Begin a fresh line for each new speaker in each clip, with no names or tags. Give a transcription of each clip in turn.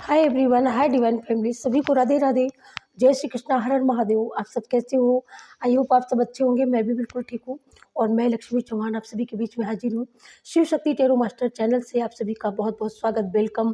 Hi everyone, हाय divine family, सभी को राधे राधे। जय श्री कृष्णा, हर हर महादेव। आप सब कैसे हो? आई होप आप सब अच्छे होंगे। मैं भी बिल्कुल ठीक हूँ। और मैं लक्ष्मी चौहान आप सभी के बीच में हाजिर हूँ। Shiv Shakti tarot master channel से आप सभी का बहुत बहुत स्वागत, welcome,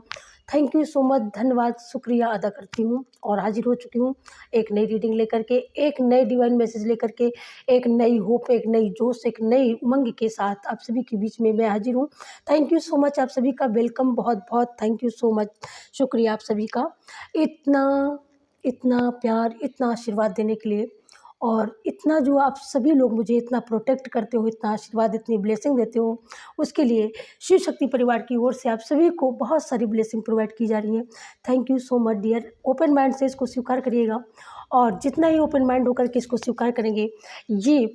thank you so much, धन्यवाद, शुक्रिया अदा करती हूँ। और हाजिर हो चुकी हूँ एक नई रीडिंग लेकर के, एक नए डिवाइन मैसेज लेकर के, एक नई होप, एक नई जोश, एक नई उमंग के साथ आप सभी के बीच में मैं हाजिर हूँ। थैंक यू सो मच, आप सभी का वेलकम, बहुत बहुत थैंक यू सो मच, शुक्रिया आप सभी का इतना इतना प्यार, इतना आशीर्वाद देने के लिए। और इतना जो आप सभी लोग मुझे इतना प्रोटेक्ट करते हो, इतना आशीर्वाद, इतनी ब्लेसिंग देते हो, उसके लिए शिव शक्ति परिवार की ओर से आप सभी को बहुत सारी ब्लेसिंग प्रोवाइड की जा रही है। Thank you so much dear. Open mind से इसको स्वीकार करिएगा, और जितना ही ओपन माइंड होकर के इसको स्वीकार करेंगे, ये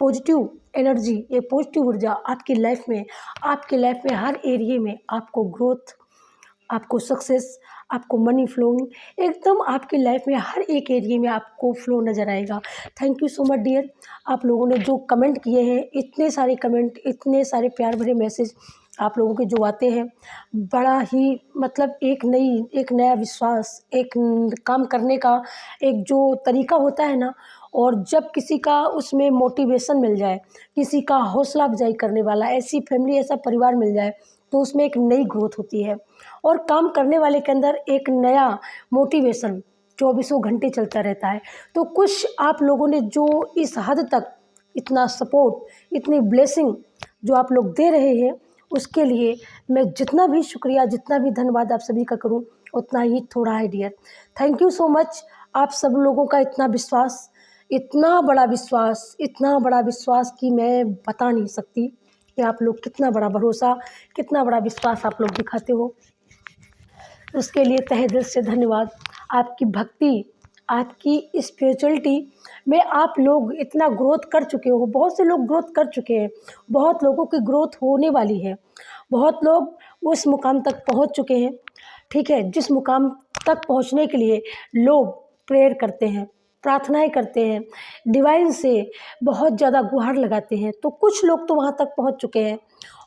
पॉजिटिव एनर्जी, ये पॉजिटिव ऊर्जा आपकी लाइफ में हर एरिए में आपको ग्रोथ, आपको सक्सेस, आपको मनी फ्लोइंग, एकदम आपकी लाइफ में हर एक एरिया में आपको फ्लो नज़र आएगा। Thank you so much dear. आप लोगों ने जो कमेंट किए हैं, इतने सारे कमेंट, इतने सारे प्यार भरे मैसेज आप लोगों के जो आते हैं, बड़ा ही मतलब एक नया विश्वास, एक काम करने का एक जो तरीका होता है ना, और जब किसी का उसमें मोटिवेशन मिल जाए, किसी का हौसला अफजाई करने वाला ऐसी फैमिली, ऐसा परिवार मिल जाए, तो उसमें एक नई ग्रोथ होती है। और काम करने वाले के अंदर एक नया मोटिवेशन चौबीसों घंटे चलता रहता है। तो कुछ आप लोगों ने जो इस हद तक इतना सपोर्ट, इतनी ब्लेसिंग जो आप लोग दे रहे हैं, उसके लिए मैं जितना भी शुक्रिया, जितना भी धन्यवाद आप सभी का करूं, उतना ही थोड़ा है dear. Thank you so much. आप सब लोगों का इतना विश्वास, इतना बड़ा विश्वास, इतना बड़ा विश्वास कि मैं बता नहीं सकती कि आप लोग कितना बड़ा भरोसा, कितना बड़ा विश्वास आप लोग दिखाते हो। उसके लिए तहे दिल से धन्यवाद। आपकी भक्ति, आपकी स्पिरिचुअलिटी में आप लोग इतना ग्रोथ कर चुके हो, बहुत से लोग ग्रोथ कर चुके हैं, बहुत लोगों की ग्रोथ होने वाली है, बहुत लोग उस मुकाम तक पहुंच चुके हैं। ठीक है, जिस मुकाम तक पहुंचने के लिए लोग प्रेयर करते हैं, प्रार्थनाएं करते हैं, डिवाइन से बहुत ज़्यादा गुहार लगाते हैं, तो कुछ लोग तो वहाँ तक पहुँच चुके हैं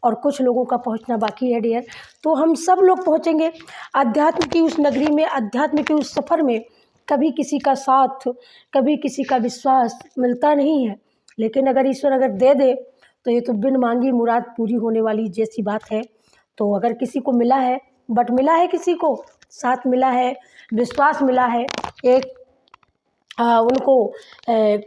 और कुछ लोगों का पहुँचना बाकी है डियर। तो हम सब लोग पहुँचेंगे अध्यात्म की उस नगरी में, अध्यात्म के उस सफ़र में। कभी किसी का साथ, कभी किसी का विश्वास मिलता नहीं है, लेकिन अगर ईश्वर अगर दे दे तो ये तो बिन मांगी मुराद पूरी होने वाली जैसी बात है। तो अगर किसी को मिला है, बट मिला है, किसी को साथ मिला है, विश्वास मिला है, एक उनको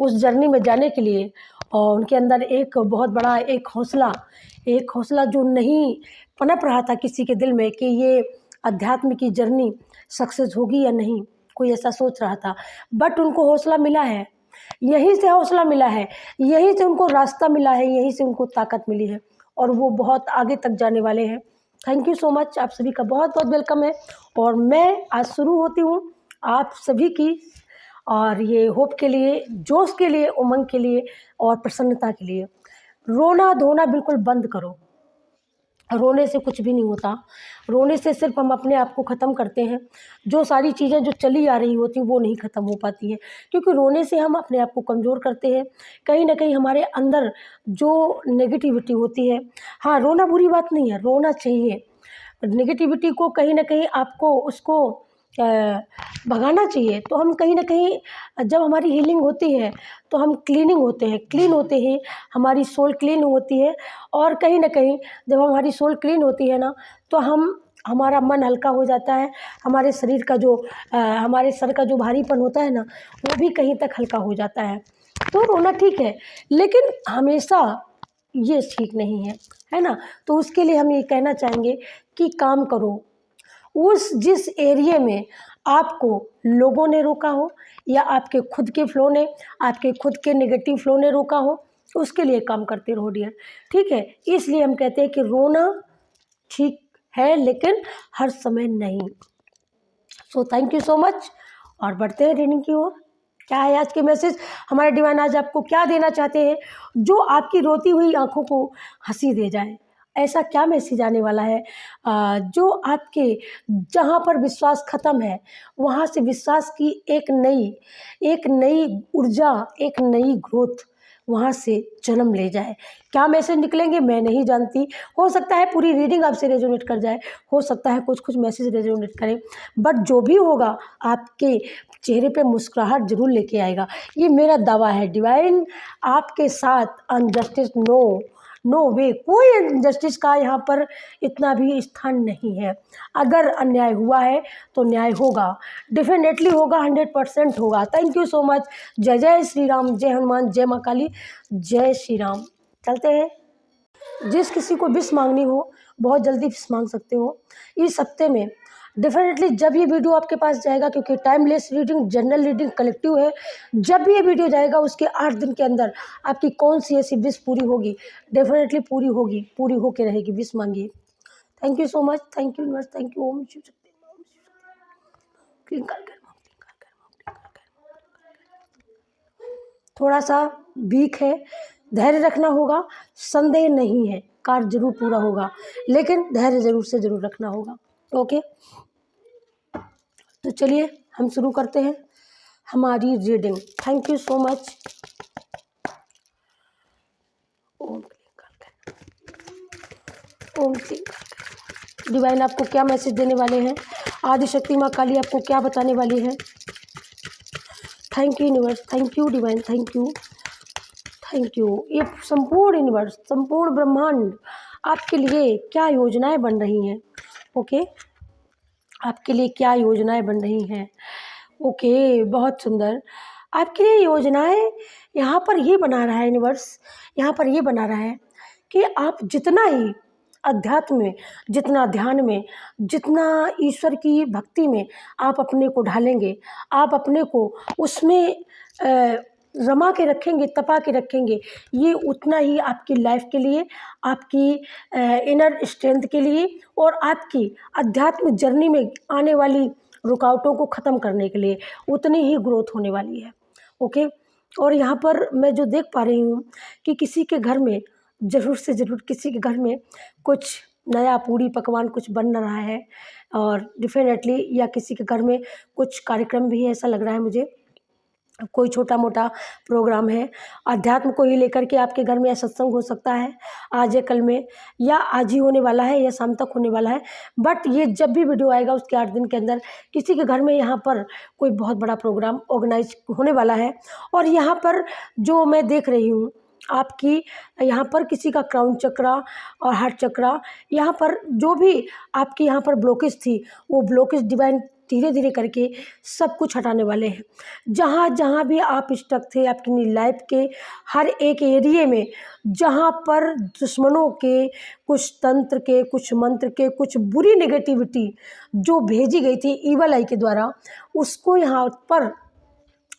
उस जर्नी में जाने के लिए, और उनके अंदर एक बहुत बड़ा एक हौसला जो नहीं पनप रहा था किसी के दिल में कि ये अध्यात्म की जर्नी सक्सेस होगी या नहीं, कोई ऐसा सोच रहा था, बट उनको हौसला मिला है। यहीं से हौसला मिला है, यहीं से उनको रास्ता मिला है, यहीं से उनको ताकत मिली है, और वो बहुत आगे तक जाने वाले हैं। Thank you so much. आप सभी का बहुत बहुत वेलकम है। और मैं आज शुरू होती हूँ आप सभी की, और ये होप के लिए, जोश के लिए, उमंग के लिए और प्रसन्नता के लिए। रोना धोना बिल्कुल बंद करो। रोने से कुछ भी नहीं होता। रोने से सिर्फ हम अपने आप को ख़त्म करते हैं। जो सारी चीज़ें जो चली आ रही होती हैं वो नहीं ख़त्म हो पाती हैं, क्योंकि रोने से हम अपने आप को कमज़ोर करते हैं। कहीं ना कहीं हमारे अंदर जो नेगेटिविटी होती है, हाँ रोना बुरी बात नहीं है, रोना चाहिए। नेगेटिविटी को कहीं ना कहीं आपको उसको भगाना चाहिए। तो हम कहीं ना कहीं जब हमारी हीलिंग होती है तो हम क्लीनिंग होते हैं, क्लीन होते हैं, हमारी सोल क्लीन होती है। और कहीं ना कहीं जब हमारी सोल क्लीन होती है ना, तो हमारा मन हल्का हो जाता है, हमारे शरीर का जो हमारे सर का जो भारीपन होता है ना, वो भी कहीं तक हल्का हो जाता है। तो रोना ठीक है, लेकिन हमेशा ये ठीक नहीं है, है ना। तो उसके लिए हम ये कहना चाहेंगे कि काम करो। उस जिस एरिया में आपको लोगों ने रोका हो, या आपके खुद के फ्लो ने, आपके खुद के नेगेटिव फ्लो ने रोका हो, उसके लिए काम करते रहो डियर। ठीक है, इसलिए हम कहते हैं कि रोना ठीक है, लेकिन हर समय नहीं। So thank you so much. और बढ़ते हैं रीडिंग की ओर। क्या है आज के मैसेज? हमारे डिवाइन आज आपको क्या देना चाहते हैं जो आपकी रोती हुई आंखों को हंसी दे जाए? ऐसा क्या मैसेज आने वाला है जो आपके, जहाँ पर विश्वास ख़त्म है, वहाँ से विश्वास की एक नई ऊर्जा, एक नई ग्रोथ वहाँ से जन्म ले जाए। क्या मैसेज निकलेंगे मैं नहीं जानती, हो सकता है पूरी रीडिंग आपसे रेजोनेट कर जाए, हो सकता है कुछ कुछ मैसेज रेजोनेट करें, बट जो भी होगा आपके चेहरे पे मुस्कुराहट जरूर लेके आएगा, ये मेरा दावा है। डिवाइन आपके साथ अनजस्टिस नो वे, कोई इनजस्टिस का यहाँ पर इतना भी स्थान नहीं है। अगर अन्याय हुआ है तो न्याय होगा, डेफिनेटली होगा, 100% होगा। Thank you so much. जय जय श्री राम, जय हनुमान, जय माँ काली, जय श्री राम। चलते हैं। जिस किसी को विश मांगनी हो बहुत जल्दी विश मांग सकते हो इस हफ्ते में। डेफिनेटली जब ये वीडियो आपके पास जाएगा, क्योंकि timeless reading, general reading, collective है, जब भी ये वीडियो जाएगा उसके 8 दिन के अंदर आपकी कौन सी ऐसी विश पूरी होगी, डेफिनेटली पूरी होगी, पूरी होके रहेगी। विश मांगिए। Thank you so much. Thank you universe. Thank you. Om Shiv Shakti. थोड़ा सा वीक है, धैर्य रखना होगा, संदेह नहीं है, कार्य जरूर पूरा होगा, लेकिन धैर्य जरूर से जरूर रखना होगा। ओके, तो चलिए हम शुरू करते हैं हमारी reading. Thank you so much. Om Om divine आपको क्या मैसेज देने वाले हैं, आदिशक्ति माँ काली आपको क्या बताने वाली है। Thank you universe, thank you divine, thank you, thank you. ये संपूर्ण यूनिवर्स, संपूर्ण ब्रह्मांड आपके लिए क्या योजनाएं बन रही हैं। ओके, आपके लिए क्या योजनाएं बन रही हैं। ओके, बहुत सुंदर। आपके लिए योजनाएं यहाँ पर ये बना रहा है यूनिवर्स, यहाँ पर ये बना रहा है कि आप जितना ही अध्यात्म में, जितना ध्यान में, जितना ईश्वर की भक्ति में आप अपने को ढालेंगे, आप अपने को उसमें रमा के रखेंगे, तपा के रखेंगे, ये उतना ही आपकी लाइफ के लिए, आपकी इनर स्ट्रेंथ के लिए और आपकी अध्यात्म जर्नी में आने वाली रुकावटों को ख़त्म करने के लिए उतनी ही ग्रोथ होने वाली है। ओके, और यहाँ पर मैं जो देख पा रही हूँ कि किसी के घर में ज़रूर से ज़रूर, किसी के घर में कुछ नया पूड़ी पकवान कुछ बन रहा है, और डेफिनेटली या किसी के घर में कुछ कार्यक्रम भी है, ऐसा लग रहा है मुझे। कोई छोटा मोटा प्रोग्राम है, अध्यात्म को ही लेकर के आपके घर में यह सत्संग हो सकता है आज या कल में, या आज ही होने वाला है या शाम तक होने वाला है। बट ये जब भी वीडियो आएगा उसके 8 दिन के अंदर किसी के घर में यहाँ पर कोई बहुत बड़ा प्रोग्राम ऑर्गेनाइज होने वाला है। और यहाँ पर जो मैं देख रही हूँ आपकी, यहाँ पर किसी का क्राउन चक्रा और हार्ट चक्रा, यहाँ पर जो भी आपकी यहाँ पर ब्लॉकेज थी वो ब्लॉकेज डिवाइन धीरे धीरे करके सब कुछ हटाने वाले हैं। जहाँ जहाँ भी आप स्टक थे आपकी लाइफ के हर एक एरिए में, जहाँ पर दुश्मनों के कुछ तंत्र के, कुछ मंत्र के, कुछ बुरी नेगेटिविटी जो भेजी गई थी ईवल आई के द्वारा, उसको यहाँ पर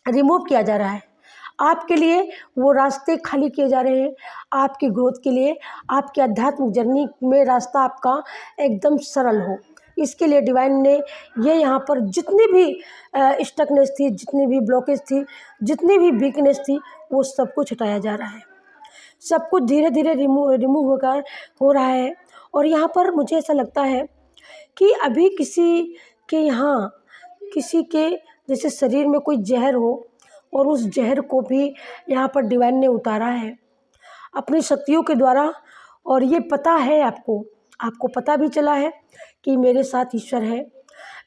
रिमूव किया जा रहा है। आपके लिए वो रास्ते खाली किए जा रहे हैं, आपकी ग्रोथ के लिए, आपके आध्यात्मिक जर्नी में रास्ता आपका एकदम सरल हो। इसके लिए डिवाइन ने ये यहाँ पर जितनी भी स्टकनेस थी, जितनी भी ब्लॉकेज थी, जितनी भी वीकनेस थी, वो सब कुछ हटाया जा रहा है। सब कुछ धीरे धीरे रिमूव होकर हो रहा है। और यहाँ पर मुझे ऐसा लगता है कि अभी किसी के यहाँ, किसी के जैसे शरीर में कोई जहर हो, और उस जहर को भी यहाँ पर डिवाइन ने उतारा है अपनी शक्तियों के द्वारा। और ये पता है आपको पता भी चला है कि मेरे साथ ईश्वर है,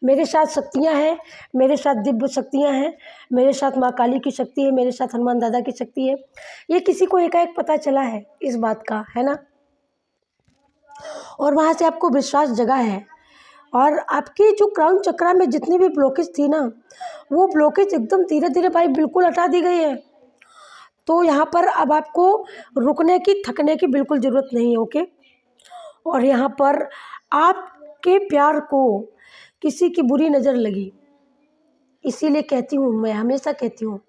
मेरे साथ शक्तियाँ हैं, मेरे साथ दिव्य शक्तियाँ हैं, मेरे साथ माँ काली की शक्ति है, मेरे साथ हनुमान दादा की शक्ति है। ये किसी को एकाएक पता चला है इस बात का, है ना। और वहाँ से आपको विश्वास जगा है। और आपकी जो क्राउन चक्रा में जितनी भी ब्लॉकेज थी ना, वो ब्लॉकेज एकदम धीरे धीरे भाई बिल्कुल हटा दी गई है। तो यहाँ पर अब आपको रुकने की, थकने की बिल्कुल ज़रूरत नहीं है। ओके, और यहाँ पर आपके प्यार को किसी की बुरी नज़र लगी, इसीलिए कहती हूँ, मैं हमेशा कहती हूँ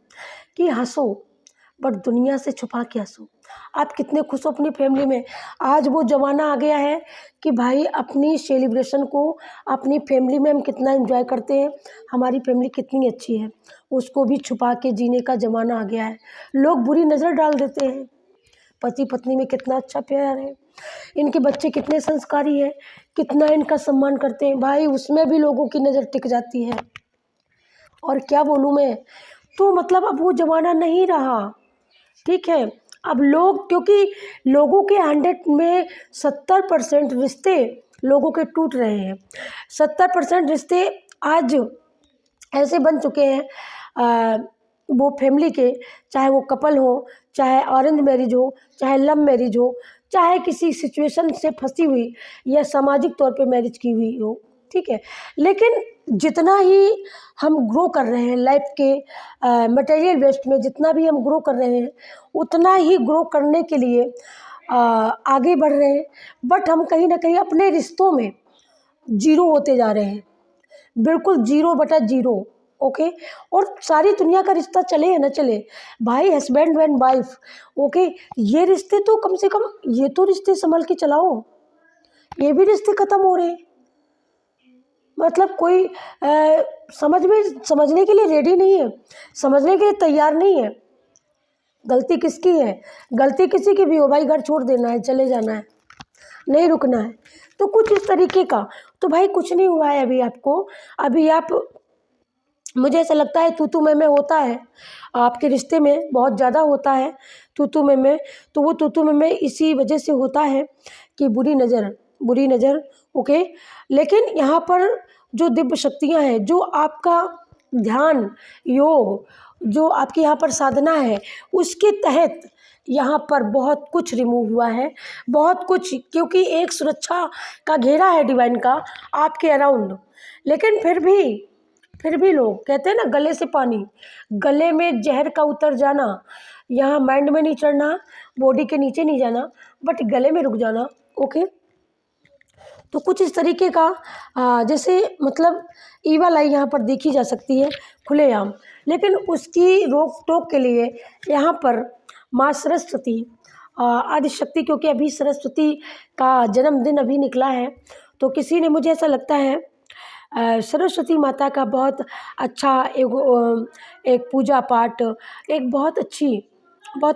कि हंसो, बट दुनिया से छुपा के हंसो। आप कितने खुश हो अपनी फैमिली में। आज वो ज़माना आ गया है कि भाई अपनी सेलिब्रेशन को अपनी फैमिली में हम कितना एंजॉय करते हैं, हमारी फैमिली कितनी अच्छी है, उसको भी छुपा के जीने का ज़माना आ गया है। लोग बुरी नज़र डाल देते हैं। पति पत्नी में कितना अच्छा प्यार है, इनके बच्चे कितने संस्कारी हैं, कितना इनका सम्मान करते हैं, भाई उसमें भी लोगों की नज़र टिक जाती है। और क्या बोलूँ मैं, तो मतलब अब वो ज़माना नहीं रहा। ठीक है, अब लोग, क्योंकि लोगों के 100 में 70% रिश्ते लोगों के टूट रहे हैं। 70% रिश्ते आज ऐसे बन चुके हैं, वो फैमिली के, चाहे वो कपल हो, चाहे अरेंज मैरिज हो, चाहे लव मैरिज हो, चाहे किसी सिचुएशन से फंसी हुई या सामाजिक तौर पे मैरिज की हुई हो, ठीक है। लेकिन जितना ही हम ग्रो कर रहे हैं लाइफ के मटेरियल वेस्ट में, जितना भी हम ग्रो कर रहे हैं, उतना ही ग्रो करने के लिए आगे बढ़ रहे हैं, बट हम कहीं ना कहीं अपने रिश्तों में जीरो होते जा रहे हैं, बिल्कुल 0/0। ओके। और सारी दुनिया का रिश्ता चले या ना चले भाई, हस्बैंड एंड वाइफ, ओके, ये रिश्ते तो कम से कम, ये तो रिश्ते संभल के चलाओ। ये भी रिश्ते ख़त्म हो रहे हैं, मतलब कोई समझने के लिए रेडी नहीं है, समझने के लिए तैयार नहीं है। गलती किसकी है? गलती किसी की भी हो भाई, घर छोड़ देना है, चले जाना है, नहीं रुकना है, तो कुछ इस तरीके का। तो भाई कुछ नहीं हुआ है अभी आपको, अभी आप, मुझे ऐसा लगता है तू मैं होता है आपके रिश्ते में, बहुत ज़्यादा होता है तू मैं। तो वो तू मैं इसी वजह से होता है कि बुरी नज़र, ओके। लेकिन यहाँ पर जो दिव्य शक्तियाँ हैं, जो आपका ध्यान योग, जो आपकी यहाँ पर साधना है, उसके तहत यहाँ पर बहुत कुछ रिमूव हुआ है, बहुत कुछ, क्योंकि एक सुरक्षा का घेरा है डिवाइन का आपके अराउंड। लेकिन फिर भी लोग कहते हैं ना, गले से पानी, गले में जहर का उतर जाना, यहाँ माइंड में नहीं चढ़ना, बॉडी के नीचे नहीं जाना, बट गले में रुक जाना, ओके। तो कुछ इस तरीके का जैसे मतलब ईवल आई यहाँ पर देखी जा सकती है खुलेआम, लेकिन उसकी रोक टोक के लिए यहाँ पर माँ सरस्वती, आदिशक्ति, क्योंकि अभी सरस्वती का जन्मदिन अभी निकला है, तो किसी ने, मुझे ऐसा लगता है सरस्वती माता का बहुत अच्छा एक पूजा पाठ, एक बहुत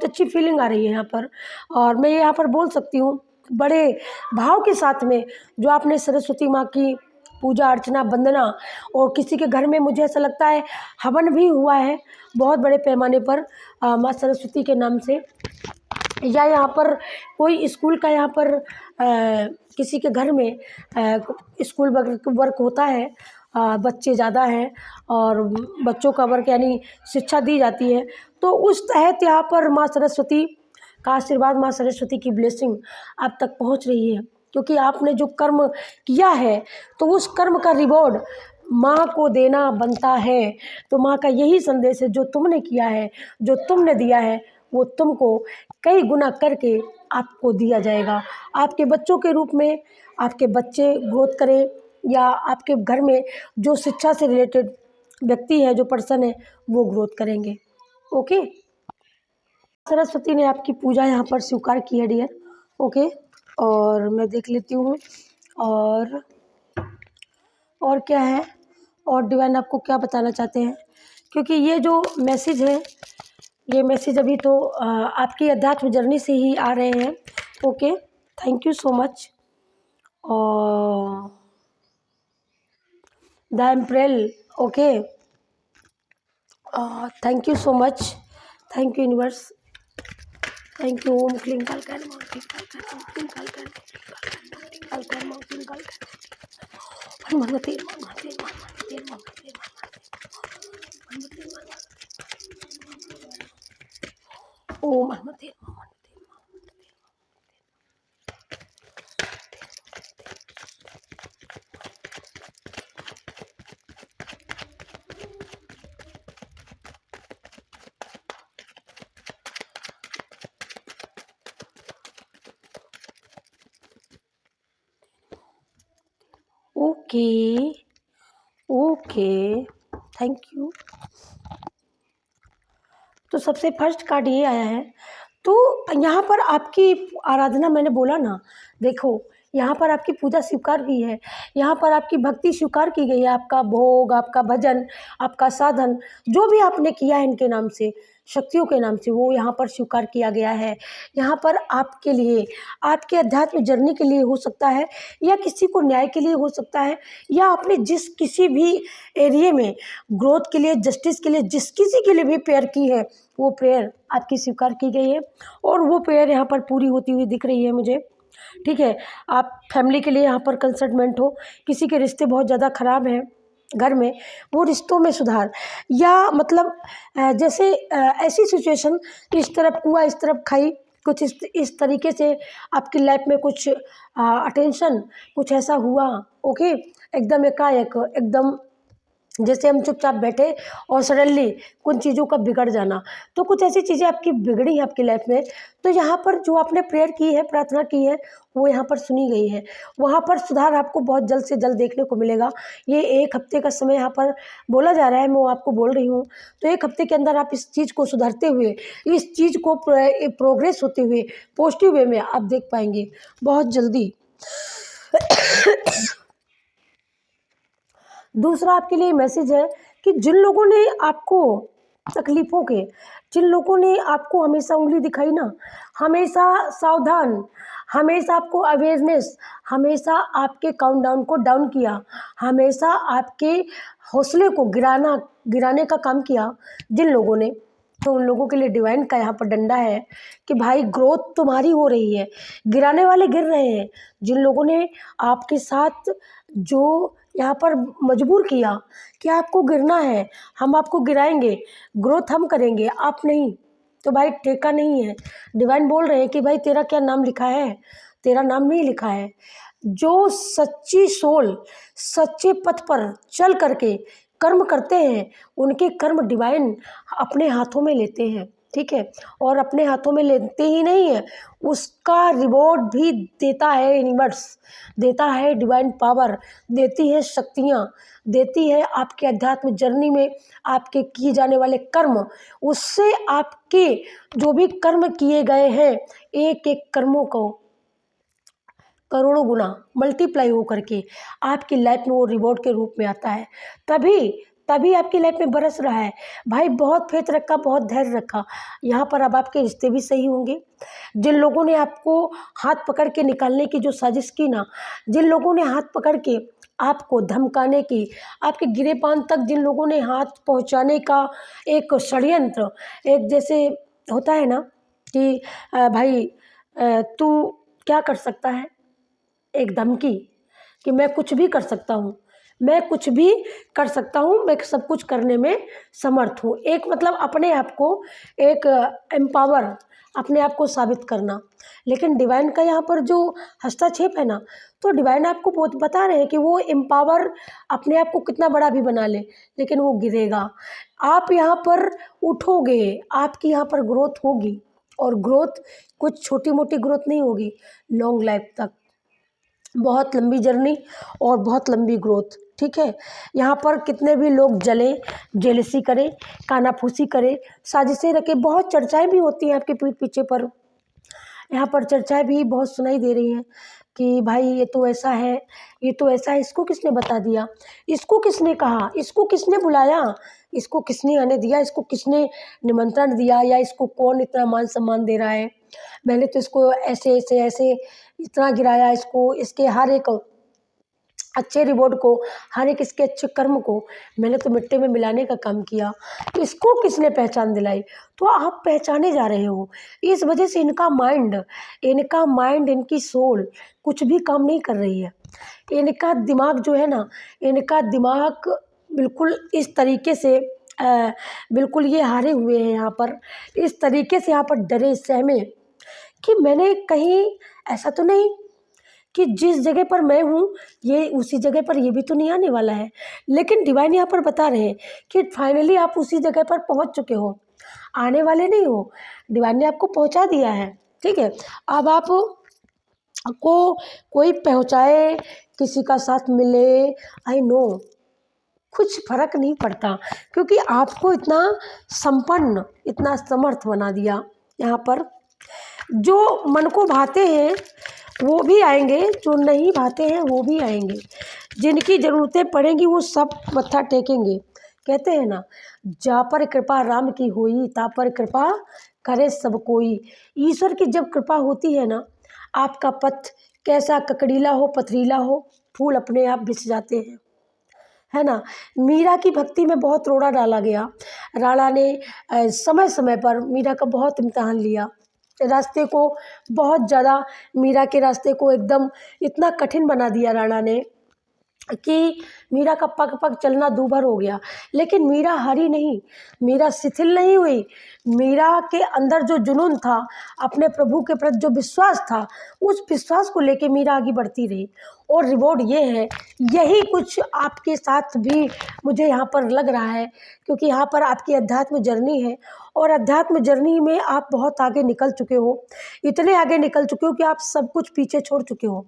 अच्छी फीलिंग आ रही है यहाँ पर। और मैं यहाँ पर बोल सकती हूँ बड़े भाव के साथ में, जो आपने सरस्वती माँ की पूजा अर्चना वंदना, और किसी के घर में मुझे ऐसा लगता है हवन भी हुआ है बहुत बड़े पैमाने पर माँ सरस्वती के नाम से, या यहाँ पर कोई स्कूल का यहाँ पर किसी के घर में स्कूल वर्क होता है, बच्चे ज़्यादा हैं और बच्चों का वर्क यानी शिक्षा दी जाती है, तो उस तहत यहाँ पर माँ सरस्वती का आशीर्वाद, माँ सरस्वती की ब्लेसिंग आप तक पहुँच रही है, क्योंकि आपने जो कर्म किया है तो उस कर्म का रिवॉर्ड माँ को देना बनता है। तो माँ का यही संदेश है, जो तुमने किया है, जो तुमने दिया है, वो तुमको कई गुना करके आपको दिया जाएगा। आपके बच्चों के रूप में आपके बच्चे ग्रोथ करें, या आपके घर में जो शिक्षा से रिलेटेड व्यक्ति है, जो पर्सन है, वो ग्रोथ करेंगे, ओके। सरस्वती ने आपकी पूजा यहाँ पर स्वीकार की है डियर, ओके। और मैं देख लेती हूँ और क्या है, और डिवाइन आपको क्या बताना चाहते हैं, क्योंकि ये जो मैसेज है, ये मैसेज अभी तो आपकी अध्यात्म जर्नी से ही आ रहे हैं, okay. Thank you so much. और द एम्परेल, okay, thank you so much, thank you universe, thank you. Om क्लीं काल कर मां क्लीं काल कर मां क्लीं काल कर काल कर मां क्लीं काल कर मनमते मनमते मनमते मनमते मनमते ओम मनमते ओके, ओके, थैंक यू। तो सबसे फर्स्ट कार्ड ये आया है, तो यहाँ पर आपकी आराधना, मैंने बोला ना, देखो यहाँ पर आपकी पूजा स्वीकार हुई है, यहाँ पर आपकी भक्ति स्वीकार की गई है, आपका भोग, आपका भजन, आपका साधन, जो भी आपने किया है इनके नाम से शक्तियों के नाम से वो यहाँ पर स्वीकार किया गया है। यहाँ पर आपके लिए, आपके अध्यात्म जर्नी के लिए हो सकता है, या किसी को न्याय के लिए हो सकता है, या आपने जिस किसी भी एरिया में ग्रोथ के लिए, जस्टिस के लिए, जिस किसी के लिए भी प्रेयर की है, वो प्रेयर आपकी स्वीकार की गई है और वो प्रेयर यहाँ पर पूरी होती हुई दिख रही है मुझे। ठीक है, आप फैमिली के लिए यहाँ पर कंसल्टमेंट हो, किसी के रिश्ते बहुत ज़्यादा ख़राब हैं घर में, वो रिश्तों में सुधार, या मतलब जैसे ऐसी सिचुएशन, इस तरफ कुआ इस तरफ खाई, कुछ इस तरीके से आपकी लाइफ में कुछ अटेंशन कुछ ऐसा हुआ। ओके, एकदम एकाएक, एकदम जैसे हम चुपचाप बैठे और सडनली कुछ चीज़ों का बिगड़ जाना, तो कुछ ऐसी चीज़ें आपकी बिगड़ी हैं आपकी लाइफ में, तो यहाँ पर जो आपने प्रेयर की है, प्रार्थना की है, वो यहाँ पर सुनी गई है। वहाँ पर सुधार आपको बहुत जल्द से जल्द देखने को मिलेगा। ये 1 हफ्ते का समय यहाँ पर बोला जा रहा है, मैं आपको बोल रही हूँ, तो 1 हफ्ते के अंदर आप इस चीज़ को सुधारते हुए, इस चीज़ को प्रोग्रेस होते हुए पॉजिटिव वे में आप देख पाएंगे बहुत जल्दी। दूसरा आपके लिए मैसेज है कि जिन लोगों ने आपको तकलीफ़ों के, जिन लोगों ने आपको हमेशा उंगली दिखाई ना, हमेशा सावधान, हमेशा आपको अवेयरनेस, हमेशा आपके काउंटडाउन को डाउन किया, हमेशा आपके हौसले को गिराने का काम किया जिन लोगों ने, तो उन लोगों के लिए डिवाइन का यहाँ पर डंडा है कि भाई ग्रोथ तुम्हारी हो रही है, गिराने वाले गिर रहे हैं। जिन लोगों ने आपके साथ जो यहाँ पर मजबूर किया कि आपको गिरना है, हम आपको गिराएंगे, ग्रोथ हम करेंगे, आप नहीं, तो भाई ठेका नहीं है। डिवाइन बोल रहे हैं कि भाई तेरा क्या नाम लिखा है, तेरा नाम नहीं लिखा है। जो सच्ची सोल सच्चे पथ पर चल करके कर्म करते हैं, उनके कर्म डिवाइन अपने हाथों में लेते हैं। ठीक है, और अपने हाथों में लेते ही नहीं है, उसका रिवॉर्ड भी देता है यूनिवर्स, देता है डिवाइन पावर, देती है शक्तियाँ, देती है आपके अध्यात्म जर्नी में आपके किए जाने वाले कर्म, उससे आपके जो भी कर्म किए गए हैं, एक एक कर्मों को करोड़ों गुना मल्टीप्लाई हो करके आपकी लाइफ में वो रिवॉर्ड के रूप में आता है। तभी आपकी लाइफ में बरस रहा है। भाई बहुत फेथ रखा, बहुत धैर्य रखा, यहाँ पर अब आपके रिश्ते भी सही होंगे। जिन लोगों ने आपको हाथ पकड़ के निकालने की जो साजिश की ना, जिन लोगों ने हाथ पकड़ के आपको धमकाने की, आपके गिरे पान तक जिन लोगों ने हाथ पहुँचाने का एक षड्यंत्र, एक जैसे होता है ना कि भाई तू क्या कर सकता है, एक धमकी कि मैं कुछ भी कर सकता हूँ, मैं कुछ भी कर सकता हूँ, मैं सब कुछ करने में समर्थ हूँ। एक मतलब अपने आप को एक एम्पावर, अपने आप को साबित करना। लेकिन डिवाइन का यहाँ पर जो हस्तक्षेप है ना, तो डिवाइन आपको बहुत बता रहे हैं कि वो एम्पावर अपने आप को कितना बड़ा भी बना ले, लेकिन वो गिरेगा। आप यहाँ पर उठोगे, आपकी यहाँ पर ग्रोथ होगी, और ग्रोथ कुछ छोटी मोटी ग्रोथ नहीं होगी, लॉन्ग लाइफ तक, बहुत लंबी जर्नी और बहुत लंबी ग्रोथ। ठीक है, यहाँ पर कितने भी लोग जलें, जेलसी करें, कानाफूसी करें, साजिशें रखें, बहुत चर्चाएं भी होती हैं आपके पीठ पीछे पर। यहाँ पर चर्चाएं भी बहुत सुनाई दे रही हैं कि भाई ये तो ऐसा है, ये तो ऐसा है, इसको किसने बता दिया, इसको किसने कहा, इसको किसने बुलाया, इसको किसने आने दिया, इसको किसने निमंत्रण दिया, या इसको कौन इतना मान सम्मान दे रहा है, मैंने तो इसको ऐसे ऐसे ऐसे इतना गिराया, इसको इसके हर एक अच्छे रिवॉर्ड को, हर एक इसके अच्छे कर्म को मैंने तो मिट्टी में मिलाने का काम किया, तो इसको किसने पहचान दिलाई, तो आप पहचाने जा रहे हो। इस वजह से इनका माइंड, इनकी सोल कुछ भी काम नहीं कर रही है। इनका दिमाग जो है ना, इनका दिमाग बिल्कुल इस तरीके से बिल्कुल ये हारे हुए हैं यहाँ पर, इस तरीके से यहाँ पर डरे सहमे कि मैंने कहीं ऐसा तो नहीं कि जिस जगह पर मैं हूँ ये उसी जगह पर ये भी तो नहीं आने वाला है। लेकिन डिवाइन यहाँ पर बता रहे हैं कि फाइनली आप उसी जगह पर पहुँच चुके हो, आने वाले नहीं हो, डिवाइन ने आपको पहुँचा दिया है। ठीक है, अब आप को कोई पहुँचाए, किसी का साथ मिले, आई नो कुछ फर्क नहीं पड़ता, क्योंकि आपको इतना संपन्न, इतना समर्थ बना दिया। यहाँ पर जो मन को भाते हैं वो भी आएंगे, जो नहीं भाते हैं वो भी आएंगे, जिनकी ज़रूरतें पड़ेंगी वो सब मत्था टेकेंगे कहते हैं ना, जा पर कृपा राम की होई ता पर कृपा करे सब कोई। ईश्वर की जब कृपा होती है ना, आपका पथ कैसा ककड़ीला हो पथरीला हो, फूल अपने आप बिछ जाते हैं, है ना। मीरा की भक्ति में बहुत रोड़ा डाला गया। राणा ने समय समय पर मीरा का बहुत इम्तिहान लिया। रास्ते को बहुत ज़्यादा, मीरा के रास्ते को एकदम इतना कठिन बना दिया राणा ने कि मीरा का पग पग चलना दूभर हो गया। लेकिन मीरा हारी नहीं, मीरा शिथिल नहीं हुई। मीरा के अंदर जो जुनून था, अपने प्रभु के प्रति जो विश्वास था, उस विश्वास को लेके मीरा आगे बढ़ती रही। और रिवॉर्ड ये है, यही कुछ आपके साथ भी मुझे यहाँ पर लग रहा है, क्योंकि यहाँ पर आपकी अध्यात्म जर्नी है और अध्यात्म जर्नी में आप बहुत आगे निकल चुके हो। इतने आगे निकल चुके हो कि आप सब कुछ पीछे छोड़ चुके हो।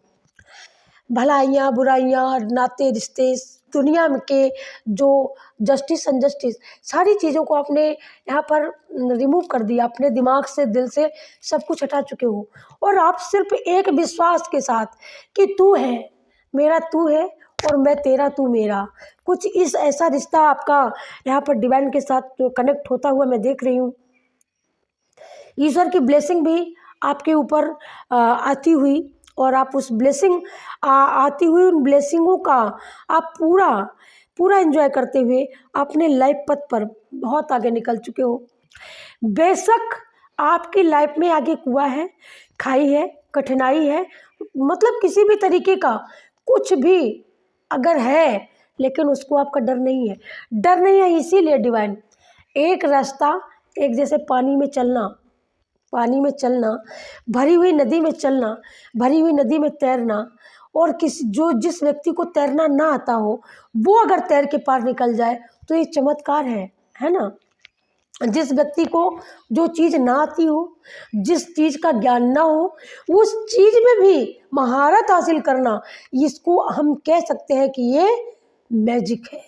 भलाइयाँ बुराइयाँ, नाते रिश्ते, दुनिया में के जो जस्टिस अनजस्टिस, सारी चीज़ों को आपने यहाँ पर रिमूव कर दिया। अपने दिमाग से, दिल से सब कुछ हटा चुके हो। और आप सिर्फ एक विश्वास के साथ कि तू है मेरा, तू है और मैं तेरा, तू मेरा, कुछ इस ऐसा रिश्ता आपका यहाँ पर डिवाइन के साथ कनेक्ट होता हुआ मैं देख रही हूँ। ईश्वर की ब्लेसिंग भी आपके ऊपर आती हुई, और आप उस ब्लेसिंग आती हुई उन ब्लेसिंगों का आप पूरा पूरा एंजॉय करते हुए अपने लाइफ पथ पर बहुत आगे निकल चुके हो। बेशक आपकी लाइफ में आगे कुआं है, खाई है, कठिनाई है, मतलब किसी भी तरीके का कुछ भी अगर है, लेकिन उसको आपका डर नहीं है। डर नहीं है इसीलिए डिवाइन एक रास्ता, एक जैसे पानी में चलना, भरी हुई नदी में चलना, भरी हुई नदी में तैरना, और जिस व्यक्ति को तैरना ना आता हो, वो अगर तैर के पार निकल जाए तो ये चमत्कार है ना। जिस व्यक्ति को जो चीज़ ना आती हो, जिस चीज़ का ज्ञान ना हो, उस चीज़ में भी महारत हासिल करना, इसको हम कह सकते हैं कि ये मैजिक है,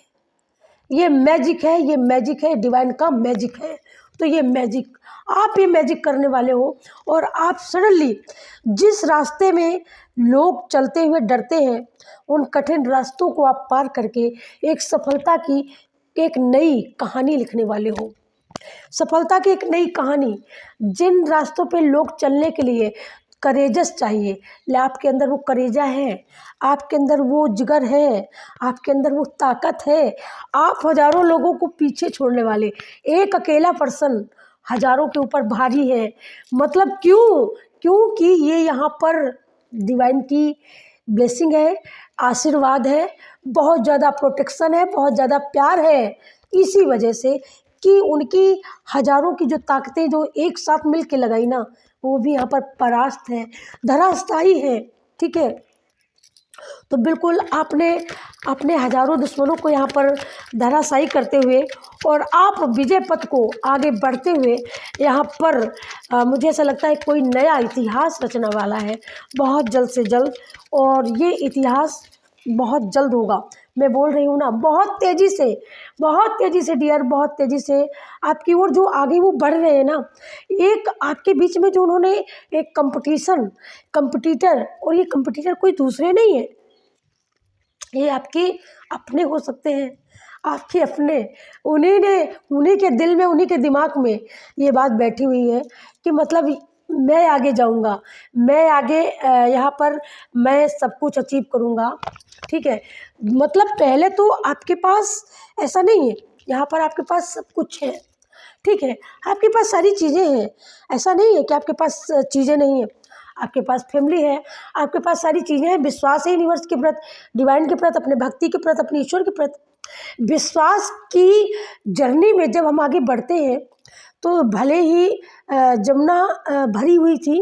ये मैजिक है, डिवाइन का मैजिक है। तो ये मैजिक, आप ये मैजिक करने वाले हो। और आप सडनली जिस रास्ते में लोग चलते हुए डरते हैं, उन कठिन रास्तों को आप पार करके एक सफलता की एक नई कहानी लिखने वाले हो। सफलता की एक नई कहानी, जिन रास्तों पे लोग चलने के लिए करेजस चाहिए, आपके अंदर वो करेजा है, आपके अंदर वो जिगर है, आपके अंदर वो ताकत है। आप हजारों लोगों को पीछे छोड़ने वाले, एक अकेला पर्सन हजारों के ऊपर भारी है। मतलब क्योंकि ये यहाँ पर डिवाइन की ब्लेसिंग है, आशीर्वाद है, बहुत ज़्यादा प्रोटेक्शन है, बहुत ज़्यादा प्यार है। इसी वजह से कि उनकी हजारों की जो ताकतें जो एक साथ मिल के लगाई ना, वो भी यहाँ पर परास्त है, धराशायी है। ठीक है, तो बिल्कुल आपने अपने हजारों दुश्मनों को यहाँ पर धराशायी करते हुए और आप विजय पथ को आगे बढ़ते हुए यहाँ पर मुझे ऐसा लगता है कोई नया इतिहास रचने वाला है बहुत जल्द से जल्द। और ये इतिहास बहुत जल्द होगा, मैं बोल रही हूँ ना, बहुत तेज़ी से डियर, बहुत तेज़ी से आपकी ओर जो आगे वो बढ़ रहे हैं ना। एक आपके बीच में जो उन्होंने एक कंपटीटर, और ये कंपटीटर कोई दूसरे नहीं है, ये आपके अपने हो सकते हैं, आपके अपने। उन्हीं के दिल में, उन्हीं के दिमाग में ये बात बैठी हुई है कि मतलब मैं आगे जाऊंगा, मैं आगे यहाँ पर मैं सब कुछ अचीव करूँगा। ठीक है, मतलब पहले तो आपके पास ऐसा नहीं है, यहाँ पर आपके पास सब कुछ है। ठीक है, आपके पास सारी चीज़ें हैं, ऐसा नहीं है कि आपके पास चीज़ें नहीं है। आपके पास फैमिली है, आपके पास सारी चीज़ें हैं, विश्वास है यूनिवर्स के प्रति, डिवाइन के प्रति, अपने भक्ति के प्रति, अपने ईश्वर के प्रति। विश्वास की जर्नी में जब हम आगे बढ़ते हैं तो भले ही जमुना भरी हुई थी,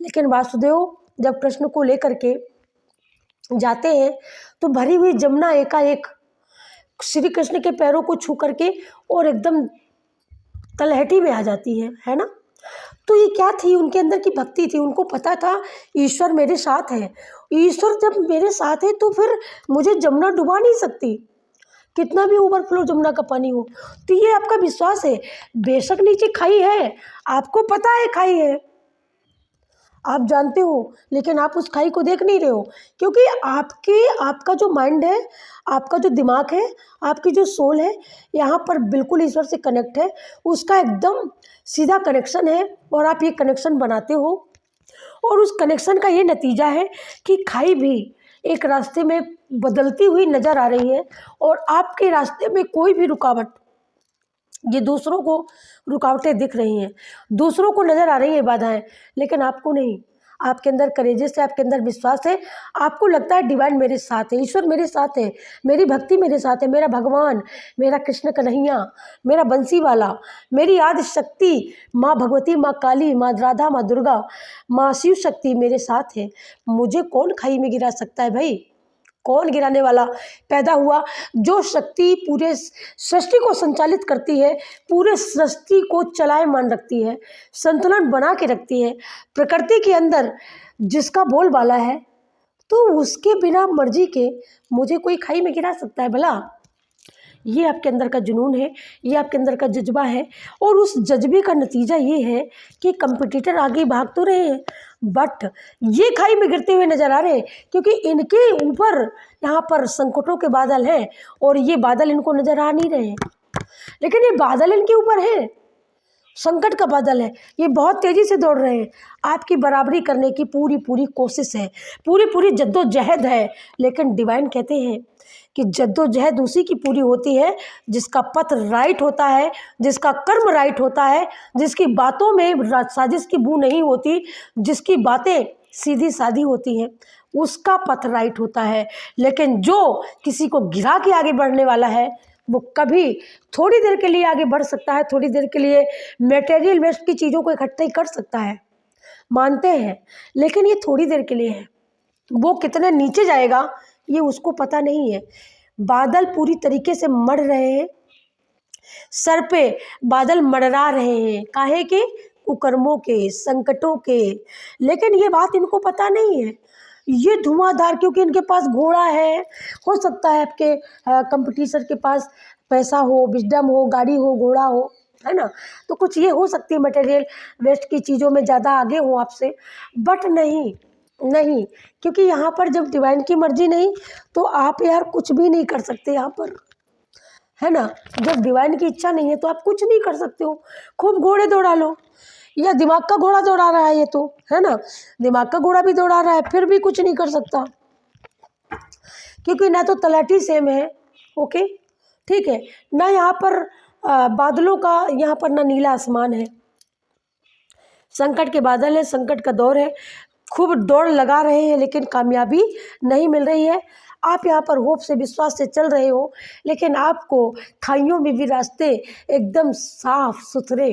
लेकिन वासुदेव जब कृष्ण को लेकर के जाते हैं तो भरी हुई जमुना एकाएक श्री कृष्ण के पैरों को छू करके और एकदम तलहटी में आ जाती है ना। तो ये क्या थी, उनके अंदर की भक्ति थी, उनको पता था ईश्वर मेरे साथ है। ईश्वर जब मेरे साथ है तो फिर मुझे जमुना डुबा नहीं सकती, कितना भी ओवरफ्लो जमुना का पानी हो। तो ये आपका विश्वास है। बेशक नीचे खाई है, आपको पता है खाई है, आप जानते हो, लेकिन आप उस खाई को देख नहीं रहे हो, क्योंकि आपका जो माइंड है, आपका जो दिमाग है, आपकी जो सोल है, यहाँ पर बिल्कुल ईश्वर से कनेक्ट है, उसका एकदम सीधा कनेक्शन है, और आप ये कनेक्शन बनाते हो, और उस कनेक्शन का ये नतीजा है कि खाई भी एक रास्ते में बदलती हुई नज़र आ रही है, और आपके रास्ते में कोई भी रुकावट, ये दूसरों को रुकावटें दिख रही हैं, दूसरों को नज़र आ रही है बाधाएं, लेकिन आपको नहीं। आपके अंदर करेजेस है, आपके अंदर विश्वास है, आपको लगता है डिवाइन मेरे साथ है, ईश्वर मेरे साथ है, मेरी भक्ति मेरे साथ है, मेरा भगवान, मेरा कृष्ण कन्हैया, मेरा बंसी वाला, मेरी आदि शक्ति माँ भगवती, माँ काली, माँ राधा, माँ दुर्गा, माँ शिव शक्ति मेरे साथ है। मुझे कौन खाई में गिरा सकता है भाई? कौन गिराने वाला पैदा हुआ? जो शक्ति पूरे सृष्टि को संचालित करती है, पूरे सृष्टि को चलायमान रखती है, संतुलन बना के रखती है, प्रकृति के अंदर जिसका बोलबाला है, तो उसके बिना मर्जी के मुझे कोई खाई में गिरा सकता है भला? ये आपके अंदर का जुनून है, ये आपके अंदर का जज्बा है, और उस जज्बे का नतीजा ये है कि कंपटीटर आगे भाग तो रहे हैं, बट ये खाई में गिरते हुए नज़र आ रहे हैं, क्योंकि इनके ऊपर यहाँ पर संकटों के बादल हैं, और ये बादल इनको नज़र आ नहीं रहे हैं, लेकिन ये बादल इनके ऊपर है, संकट का बादल है, ये बहुत तेज़ी से दौड़ रहे हैं, आपकी बराबरी करने की पूरी पूरी कोशिश है, पूरी पूरी जद्दोजहद है, लेकिन डिवाइन कहते हैं कि जद्दोजहद उसी की पूरी होती है जिसका पथ राइट होता है, जिसका कर्म राइट होता है, जिसकी बातों में साजिश की बू नहीं होती, जिसकी बातें सीधी सादी होती हैं, उसका पथ राइट होता है। लेकिन जो किसी को गिरा के आगे बढ़ने वाला है, वो कभी थोड़ी देर के लिए आगे बढ़ सकता है, थोड़ी देर के लिए मटेरियल वेस्ट की चीज़ों को इकट्ठा ही कर सकता है, मानते हैं, लेकिन ये थोड़ी देर के लिए है। वो कितने नीचे जाएगा ये उसको पता नहीं है। बादल पूरी तरीके से मर रहे हैं, सर पे बादल मंडरा रहे हैं, काहे के? कुकर्मों के, संकटों के, लेकिन ये बात इनको पता नहीं है। ये धुआंधार, क्योंकि इनके पास घोड़ा है, हो सकता है आपके कंपटीशन के पास पैसा हो, विजडम हो, गाड़ी हो, घोड़ा हो, है ना, तो कुछ ये हो सकती है मटेरियल वेस्ट की चीज़ों में ज़्यादा आगे हो आपसे, बट नहीं, क्योंकि यहाँ पर जब डिवाइन की मर्जी नहीं, तो आप यार कुछ भी नहीं कर सकते यहाँ पर, है ना। जब डिवाइन की इच्छा नहीं है तो आप कुछ नहीं कर सकते हो। खूब घोड़े दौड़ा लो, या दिमाग का घोड़ा दौड़ा रहा है ये तो, है ना, दिमाग का घोड़ा भी दौड़ा रहा है, फिर भी कुछ नहीं कर सकता, क्योंकि ना तो तलहटी सेम है, ओके, ठीक है, ना यहाँ पर बादलों का, यहाँ पर ना नीला आसमान है, संकट के बादल है, संकट का दौर है, खूब दौड़ लगा रहे हैं, लेकिन कामयाबी नहीं मिल रही है। आप यहाँ पर होप से, विश्वास से चल रहे हो, लेकिन आपको खाइयों में भी रास्ते एकदम साफ सुथरे,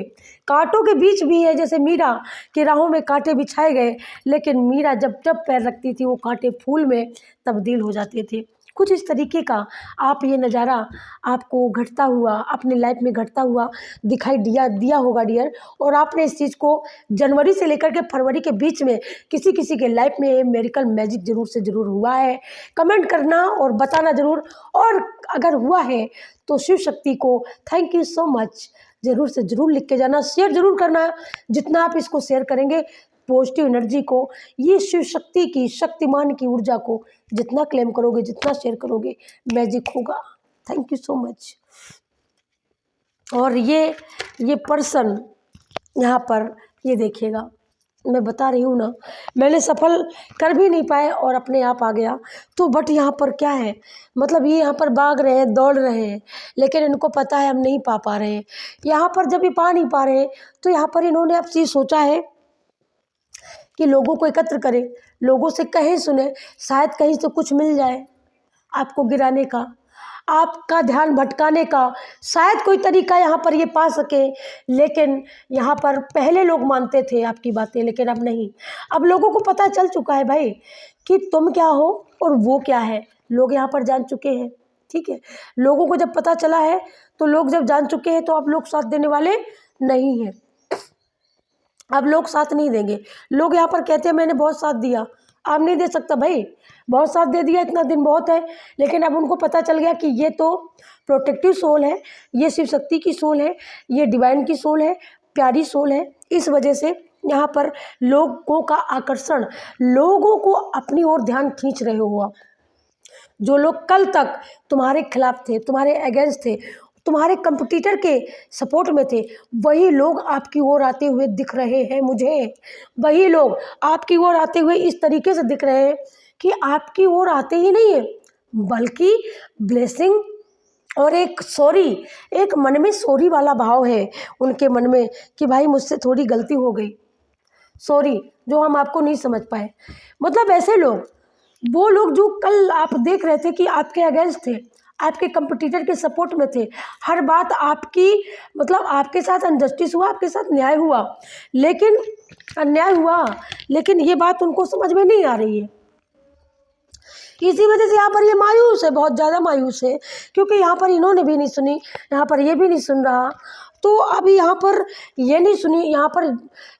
कांटों के बीच भी है, जैसे मीरा की राहों में कांटे बिछाए गए, लेकिन मीरा जब जब पैर रखती थी वो कांटे फूल में तब्दील हो जाते थे। कुछ इस तरीके का आप ये नज़ारा आपको घटता हुआ, अपनी लाइफ में घटता हुआ दिखाई दिया होगा डियर, और आपने इस चीज़ को जनवरी से लेकर के फरवरी के बीच में किसी किसी के लाइफ में मेरिकल मैजिक ज़रूर से ज़रूर हुआ है। कमेंट करना और बताना ज़रूर, और अगर हुआ है तो शिव शक्ति को थैंक यू सो मच ज़रूर से ज़रूर लिख के जाना, शेयर ज़रूर करना। जितना आप इसको शेयर करेंगे, पॉजिटिव एनर्जी को, ये शिव शक्ति की, शक्तिमान की ऊर्जा को जितना क्लेम करोगे, जितना शेयर करोगे, मैजिक होगा। Thank you so much. और ये पर्सन यहाँ पर ये देखिएगा, मैं बता रही हूँ ना, मैंने सफल कर भी नहीं पाए और अपने आप आ गया, तो बट यहाँ पर क्या है, मतलब ये यहाँ पर भाग रहे हैं, दौड़ रहे हैं, लेकिन इनको पता है हम नहीं पा रहे हैं। यहाँ पर जब ये पा नहीं पा रहे, तो यहाँ पर इन्होंने अब चीज़ सोचा है कि लोगों को एकत्र करें, लोगों से कहें, सुने, शायद कहीं से कुछ मिल जाए आपको गिराने का, आपका ध्यान भटकाने का, शायद कोई तरीका यहाँ पर ये पा सके। लेकिन यहाँ पर पहले लोग मानते थे आपकी बातें, लेकिन अब नहीं। अब लोगों को पता चल चुका है भाई कि तुम क्या हो और वो क्या है, लोग यहाँ पर जान चुके हैं, ठीक है। लोगों को जब पता चला है, तो लोग जब जान चुके हैं, तो अब लोग साथ देने वाले नहीं हैं, अब लोग साथ नहीं देंगे। लोग यहाँ पर कहते हैं मैंने बहुत साथ दिया, आप नहीं दे सकता भाई, बहुत साथ दे दिया, इतना दिन बहुत है, लेकिन अब उनको पता चल गया कि ये तो प्रोटेक्टिव सोल है, ये शिव शक्ति की सोल है, ये डिवाइन की सोल है, प्यारी सोल है, इस वजह से यहाँ पर लोगों का आकर्षण, लोगों को अपनी ओर ध्यान खींच रहे हो आप। जो लोग कल तक तुम्हारे खिलाफ थे, तुम्हारे अगेंस्ट थे, तुम्हारे कंपटीटर के सपोर्ट में थे, वही लोग आपकी ओर आते हुए दिख रहे हैं मुझे। वही लोग आपकी ओर आते हुए इस तरीके से दिख रहे हैं कि आपकी ओर आते ही नहीं है, बल्कि ब्लेसिंग और एक सॉरी, एक मन में सॉरी वाला भाव है उनके मन में कि भाई मुझसे थोड़ी गलती हो गई, सॉरी, जो हम आपको नहीं समझ पाए। मतलब ऐसे लोग, वो लोग जो कल आप देख रहे थे कि आपके अगेंस्ट थे, आपके कंपटीटर के सपोर्ट में थे, हर बात आपकी, मतलब आपके साथ अनजस्टिस हुआ, आपके साथ न्याय हुआ, लेकिन अन्याय हुआ, लेकिन ये बात उनको समझ में नहीं आ रही है। इसी वजह से यहाँ पर ये मायूस है, बहुत ज़्यादा मायूस है, क्योंकि यहाँ पर इन्होंने भी नहीं सुनी, यहाँ पर ये भी नहीं सुन रहा, तो अभी यहाँ पर ये नहीं सुनी, यहाँ पर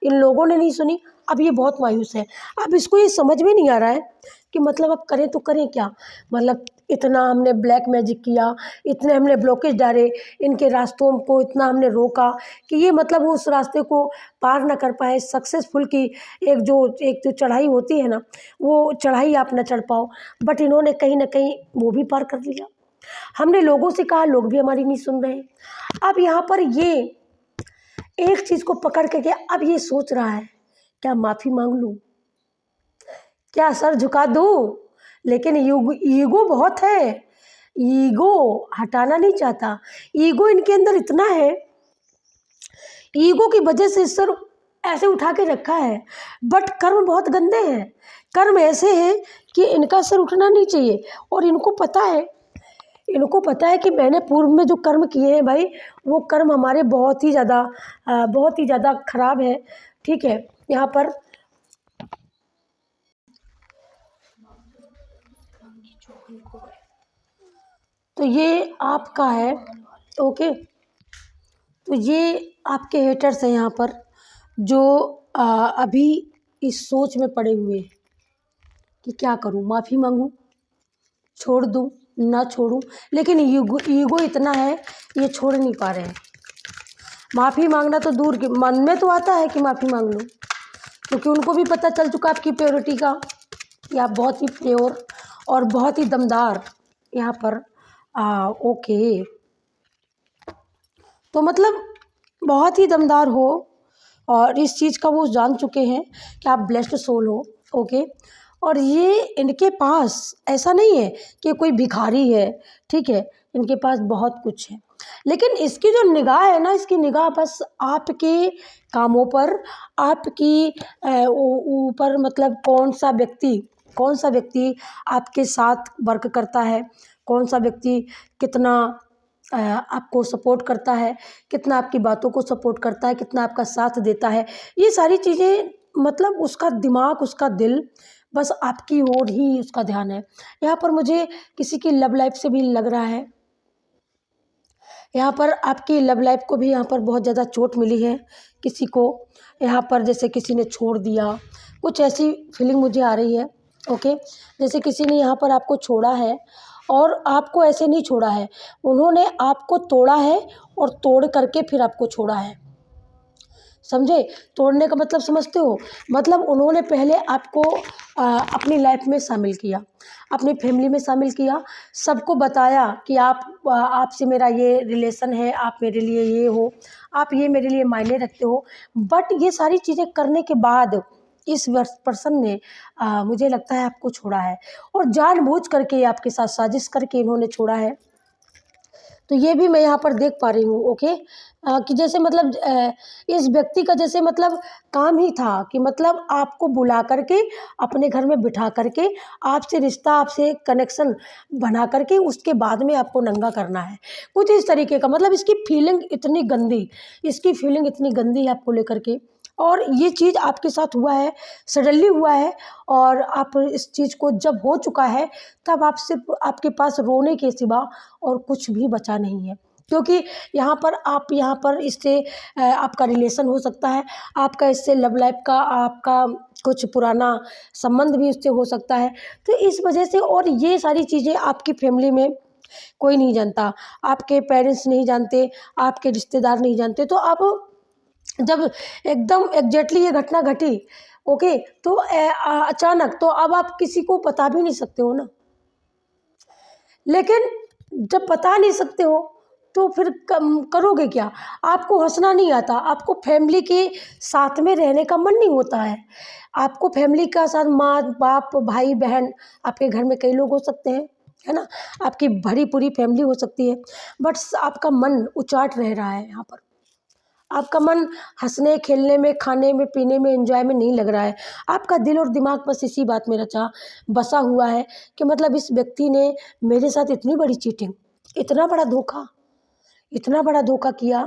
इन लोगों ने नहीं सुनी, अब ये बहुत मायूस है। अब इसको ये समझ में नहीं आ रहा है कि मतलब अब करें तो करें क्या। मतलब इतना हमने ब्लैक मैजिक किया, इतने हमने ब्लॉकेज डाले, इनके रास्तों को इतना हमने रोका कि ये मतलब उस रास्ते को पार ना कर पाए, सक्सेसफुल की एक जो चढ़ाई होती है ना, वो चढ़ाई आप ना चढ़ पाओ, बट इन्होंने कहीं ना कहीं वो भी पार कर लिया। हमने लोगों से कहा, लोग भी हमारी नहीं सुन रहे। अब यहाँ पर ये एक चीज़ को पकड़ के अब ये सोच रहा है, क्या माफ़ी मांग लूँ, क्या सर झुका दूँ, लेकिन ईगो बहुत है, ईगो हटाना नहीं चाहता। ईगो इनके अंदर इतना है, ईगो की वजह से सर ऐसे उठा के रखा है, बट कर्म बहुत गंदे हैं, कर्म ऐसे हैं कि इनका सर उठना नहीं चाहिए। और इनको पता है कि मैंने पूर्व में जो कर्म किए हैं भाई, वो कर्म हमारे बहुत ही ज़्यादा खराब है। ठीक है, यहाँ पर तो ये आपका है, ओके। तो ये आपके हेटर्स हैं यहाँ पर, जो अभी इस सोच में पड़े हुए हैं कि क्या करूँ, माफ़ी मांगूँ, छोड़ दूँ, ना छोड़ूँ, लेकिन ईगो इतना है, ये छोड़ नहीं पा रहे हैं। माफ़ी मांगना तो दूर की, मन में तो आता है कि माफ़ी मांग लूँ, क्योंकि उनको भी पता चल चुका आपकी प्योरिटी का, कि आप बहुत ही प्योर और बहुत ही दमदार यहाँ पर ओके, तो मतलब बहुत ही दमदार हो, और इस चीज़ का वो जान चुके हैं कि आप ब्लेस्ड सोल हो, ओके। और ये इनके पास ऐसा नहीं है कि कोई भिखारी है, ठीक है, इनके पास बहुत कुछ है, लेकिन इसकी जो निगाह है ना, इसकी निगाह बस आपके कामों पर, आपकी ऊपर, मतलब कौन सा व्यक्ति आपके साथ वर्क करता है, कौन सा व्यक्ति कितना आपको सपोर्ट करता है, कितना आपकी बातों को सपोर्ट करता है, कितना आपका साथ देता है, ये सारी चीज़ें, मतलब उसका दिमाग, उसका दिल बस आपकी ओर ही उसका ध्यान है। यहाँ पर मुझे किसी की लव लाइफ से भी लग रहा है, यहाँ पर आपकी लव लाइफ को भी यहाँ पर बहुत ज़्यादा चोट मिली है किसी को, यहाँ पर जैसे किसी ने छोड़ दिया, कुछ ऐसी फीलिंग मुझे आ रही है, ओके। जैसे किसी ने यहाँ पर आपको छोड़ा है, और आपको ऐसे नहीं छोड़ा है, उन्होंने आपको तोड़ा है और तोड़ करके फिर आपको छोड़ा है, समझे। तोड़ने का मतलब समझते हो, मतलब उन्होंने पहले आपको अपनी लाइफ में शामिल किया, अपनी फैमिली में शामिल किया, सबको बताया कि आपसे मेरा ये रिलेशन है, आप मेरे लिए ये हो, आप ये मेरे लिए मायने रखते हो, बट ये सारी चीज़ें करने के बाद इस पर्सन ने मुझे लगता है आपको छोड़ा है, और जानबूझ करके आपके साथ साजिश करके इन्होंने छोड़ा है। तो ये भी मैं यहाँ पर देख पा रही हूँ, ओके। कि जैसे मतलब इस व्यक्ति का जैसे मतलब काम ही था कि मतलब आपको बुला करके अपने घर में बिठा करके आपसे रिश्ता, आपसे कनेक्शन बना करके उसके बाद में आपको नंगा करना है, कुछ इस तरीके का। मतलब इसकी फीलिंग इतनी गंदी है आपको लेकर के, और ये चीज़ आपके साथ हुआ है, सडनली हुआ है, और आप इस चीज़ को जब हो चुका है, तब आप सिर्फ, आपके पास रोने के सिवा और कुछ भी बचा नहीं है, क्योंकि यहाँ पर इससे आपका रिलेशन हो सकता है, आपका इससे लव लाइफ का आपका कुछ पुराना संबंध भी उससे हो सकता है। तो इस वजह से, और ये सारी चीज़ें आपकी फैमिली में कोई नहीं जानता, आपके पेरेंट्स नहीं जानते, आपके रिश्तेदार नहीं जानते, तो आप जब एकदम एग्जैक्टली ये घटना घटी, ओके, तो अचानक तो अब आप किसी को बता भी नहीं सकते हो ना। लेकिन जब बता नहीं सकते हो तो फिर करोगे क्या? आपको हंसना नहीं आता, आपको फैमिली के साथ में रहने का मन नहीं होता है। आपको फैमिली का साथ माँ बाप भाई बहन, आपके घर में कई लोग हो सकते हैं, है ना, आपकी भरी पूरी फैमिली हो सकती है, बट आपका मन उचाट रह रहा है। यहाँ पर आपका मन हंसने खेलने में, खाने में, पीने में, एंजॉय में नहीं लग रहा है। आपका दिल और दिमाग बस इसी बात में रचा बसा हुआ है कि मतलब इस व्यक्ति ने मेरे साथ इतनी बड़ी चीटिंग, इतना बड़ा धोखा, इतना बड़ा धोखा किया।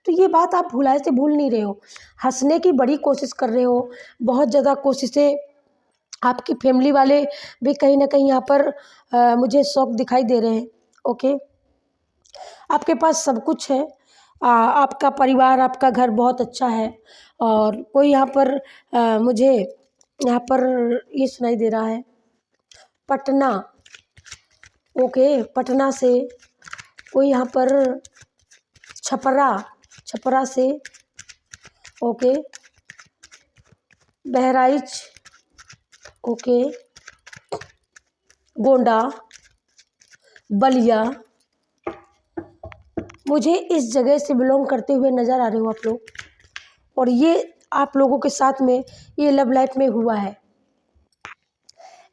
तो ये बात आप भुलाए से भूल नहीं रहे हो, हंसने की बड़ी कोशिश कर रहे हो, बहुत ज़्यादा कोशिशें। आपकी फैमिली वाले भी कहीं ना कहीं यहाँ पर मुझे शौक दिखाई दे रहे हैं। ओके, आपके पास सब कुछ है, आपका परिवार, आपका घर बहुत अच्छा है, और कोई यहाँ पर मुझे यहाँ पर ये सुनाई दे रहा है पटना। ओके, पटना से कोई यहाँ पर छपरा, छपरा से, ओके, बहराइच, ओके, गोंडा, बलिया, मुझे इस जगह से बिलोंग करते हुए नज़र आ रहे हो आप लोग। और ये आप लोगों के साथ में ये लव लाइफ में हुआ है,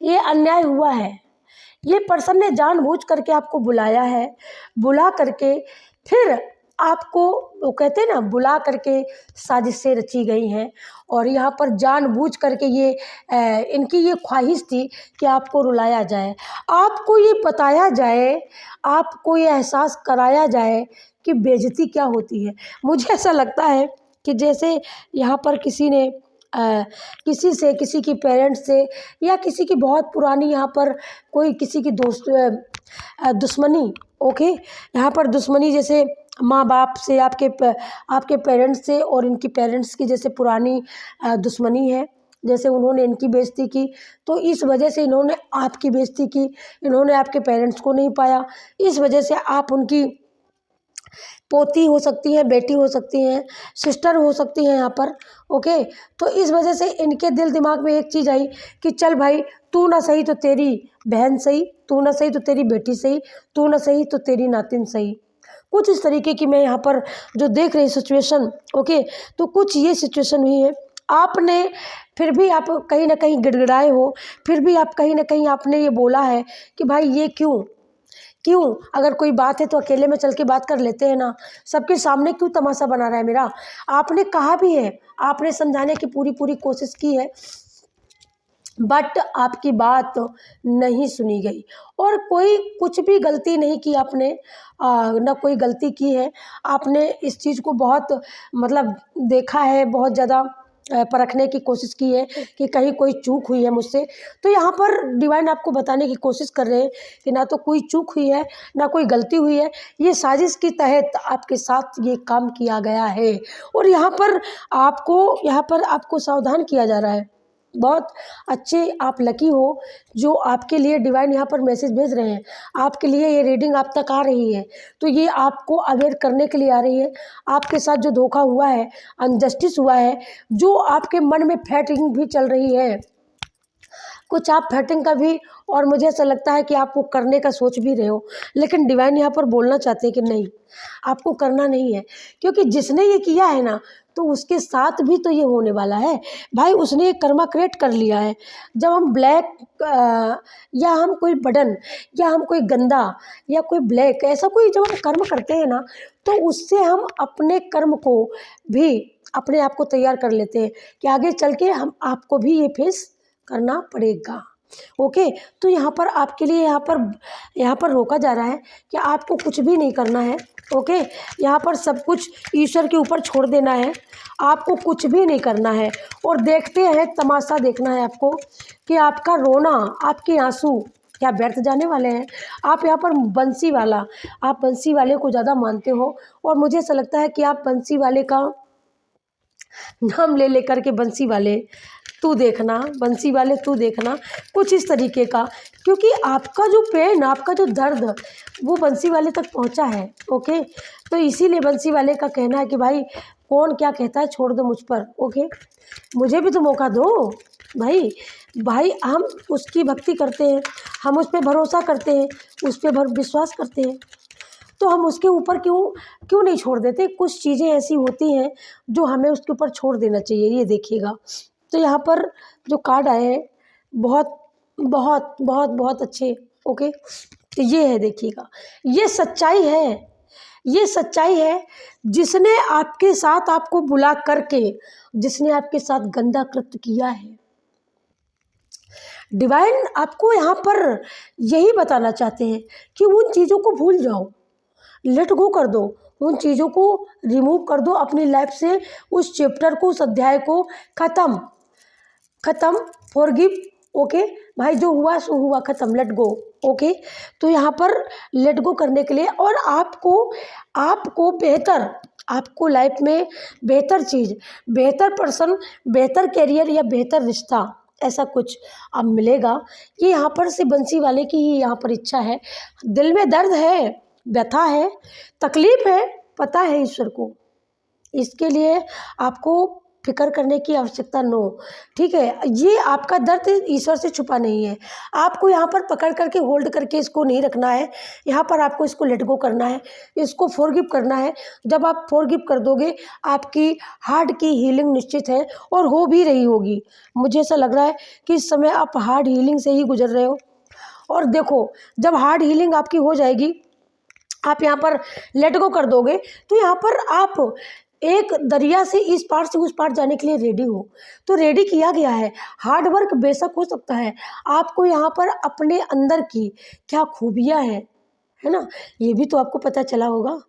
ये अन्याय हुआ है। ये पर्सन ने जानबूझ करके आपको बुलाया है, बुला करके फिर आपको, वो कहते हैं ना, बुला करके साजिशें रची गई हैं, और यहाँ पर जानबूझ करके ये इनकी ये ख्वाहिश थी कि आपको रुलाया जाए, आपको ये बताया जाए, आपको ये एहसास कराया जाए कि बेइज्जती क्या होती है। मुझे ऐसा लगता है कि जैसे यहाँ पर किसी ने किसी से, किसी की पेरेंट्स से, या किसी की बहुत पुरानी यहाँ पर कोई किसी की दुश्मनी, ओके, यहाँ पर दुश्मनी, जैसे माँ बाप से, आपके पेरेंट्स से और इनकी पेरेंट्स की जैसे पुरानी दुश्मनी है, जैसे उन्होंने इनकी बेइज्जती की तो इस वजह से इन्होंने आपकी बेइज्जती की, इन्होंने आपके पेरेंट्स को नहीं पाया, इस वजह से आप उनकी पोती हो सकती हैं, बेटी हो सकती हैं, सिस्टर हो सकती हैं यहाँ पर। ओके, तो इस वजह से इनके दिल दिमाग में एक चीज़ आई कि चल भाई, तू ना सही तो तेरी बहन सही, तू ना सही तो तेरी बेटी सही, तू ना सही तो तेरी नातिन सही। कुछ इस तरीके की मैं यहाँ पर जो देख रही सिचुएशन, ओके, तो कुछ ये सिचुएशन हुई है। आपने फिर भी आप कहीं ना कहीं गिड़गिड़ाए हो, फिर भी आप कहीं ना कहीं आपने ये बोला है कि भाई ये क्यों, अगर कोई बात है तो अकेले में चल के बात कर लेते हैं ना, सबके सामने क्यों तमाशा बना रहा है मेरा। आपने कहा भी है, आपने समझाने की पूरी कोशिश की है, बट आपकी बात नहीं सुनी गई। और कोई कुछ भी गलती नहीं की आपने, ना कोई गलती की है आपने, इस चीज़ को बहुत मतलब देखा है, बहुत ज़्यादा परखने की कोशिश की है कि कहीं कोई चूक हुई है मुझसे। तो यहाँ पर डिवाइन आपको बताने की कोशिश कर रहे हैं कि ना तो कोई चूक हुई है, ना कोई गलती हुई है, ये साजिश के तहत आपके साथ ये काम किया गया है। और यहाँ पर आपको सावधान किया जा रहा है। बहुत अच्छे आप लकी हो जो आपके लिए डिवाइन यहाँ पर मैसेज भेज रहे हैं, आपके लिए ये रीडिंग आप तक आ रही है, तो ये आपको अवेयर करने के लिए आ रही है। आपके साथ जो धोखा हुआ है, अनजस्टिस हुआ है, जो आपके मन में फैटिंग भी चल रही है, कुछ आप फैटिंग का भी, और मुझे ऐसा लगता है कि आप वो करने का सोच भी रहे हो, लेकिन डिवाइन यहाँ पर बोलना चाहते हैं कि नहीं, आपको करना नहीं है, क्योंकि जिसने ये किया है ना, तो उसके साथ भी तो ये होने वाला है भाई। उसने एक कर्मा क्रिएट कर लिया है। जब हम ब्लैक या हम कोई बटन, या हम कोई गंदा, या कोई ब्लैक, ऐसा कोई जब हम कर्म करते हैं ना, तो उससे हम अपने कर्म को भी, अपने आप को तैयार कर लेते हैं कि आगे चल के हम आपको भी ये फेस करना पड़ेगा। ओके, तो यहाँ पर आपके लिए यहाँ पर रोका जा रहा है कि आपको कुछ भी नहीं करना है। ओके, यहाँ पर सब कुछ ईश्वर के ऊपर छोड़ देना है, आपको कुछ भी नहीं करना है, और देखते हैं, तमाशा देखना है आपको कि आपका रोना, आपके आंसू क्या व्यर्थ जाने वाले हैं। आप यहाँ पर आप बंसी वाले को ज़्यादा मानते हो, और मुझे ऐसा लगता है कि आप बंसी वाले का नाम ले लेकर के बंसी वाले तू देखना, बंसी वाले तू देखना, कुछ इस तरीके का, क्योंकि आपका जो पेन, आपका जो दर्द, वो बंसी वाले तक पहुंचा है। ओके, तो इसीलिए बंसी वाले का कहना है कि भाई कौन क्या कहता है छोड़ दो मुझ पर, ओके। मुझे भी तो मौका दो भाई। भाई हम उसकी भक्ति करते हैं, हम उस पर भरोसा करते हैं, उस पर विश्वास करते हैं, तो हम उसके ऊपर क्यों क्यों नहीं छोड़ देते। कुछ चीज़ें ऐसी होती हैं जो हमें उसके ऊपर छोड़ देना चाहिए। ये देखिएगा, तो यहाँ पर जो कार्ड आए हैं बहुत बहुत बहुत बहुत अच्छे, ओके। तो ये है, देखिएगा, ये सच्चाई है, ये सच्चाई है। जिसने आपके साथ आपको बुला करके, जिसने आपके साथ गंदा कृत्य किया है, डिवाइन आपको यहाँ पर यही बताना चाहते हैं कि उन चीज़ों को भूल जाओ, लेट गो कर दो, उन चीज़ों को रिमूव कर दो अपनी लाइफ से। उस चैप्टर को, उस अध्याय को ख़त्म, फॉरगिव, ओके भाई, जो हुआ सो हुआ, ख़त्म, लेट गो, ओके। तो यहाँ पर लेट गो करने के लिए, और आपको बेहतर, आपको लाइफ में बेहतर चीज़, बेहतर पर्सन, बेहतर कैरियर या बेहतर रिश्ता, ऐसा कुछ अब मिलेगा। ये यहाँ पर से बंसी वाले की ही यहाँ पर इच्छा है। दिल में दर्द है, व्यथा है, तकलीफ है, पता है ईश्वर को। इसके लिए आपको फिक्र करने की आवश्यकता नो, ठीक है। ये आपका दर्द ईश्वर से छुपा नहीं है। आपको यहाँ पर पकड़ करके, होल्ड करके इसको नहीं रखना है। यहाँ पर आपको इसको लेट गो करना है, इसको फॉरगिव करना है। जब आप फॉरगिव कर दोगे, आपकी हार्ट की हीलिंग निश्चित है, और हो भी रही होगी। मुझे ऐसा लग रहा है कि इस समय आप हार्ट हीलिंग से ही गुजर रहे हो। और देखो, जब हार्ट हीलिंग आपकी हो जाएगी, आप यहाँ पर लेट गो कर दोगे, तो यहाँ पर आप एक दरिया से इस पार से उस पार जाने के लिए रेडी हो। तो रेडी किया गया है। हार्ड वर्क बेशक हो सकता है, आपको यहाँ पर अपने अंदर की क्या खूबियाँ हैं, है ना, ये भी तो आपको पता चला होगा,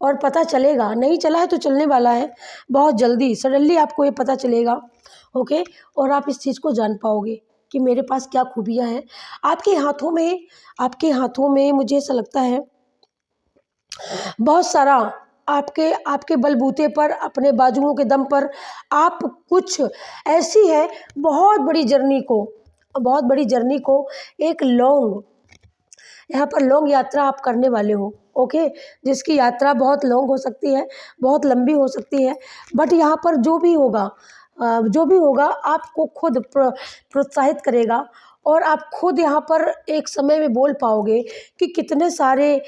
और पता चलेगा। नहीं चला है तो चलने वाला है, बहुत जल्दी सडनली आपको ये पता चलेगा, ओके। और आप इस चीज़ को जान पाओगे कि मेरे पास क्या खूबियाँ हैं। आपके हाथों में मुझे ऐसा लगता है बहुत सारा, आपके बलबूते पर, अपने बाजुओं के दम पर आप कुछ ऐसी है बहुत बड़ी जर्नी को एक लॉन्ग, यहाँ पर लॉन्ग यात्रा आप करने वाले हो, ओके। जिसकी यात्रा बहुत लॉन्ग हो सकती है, बहुत लंबी हो सकती है, बट यहाँ पर जो भी होगा आपको खुद प्रोत्साहित करेगा। और आप खुद यहाँ पर एक समय में बोल पाओगे कि कितने सारे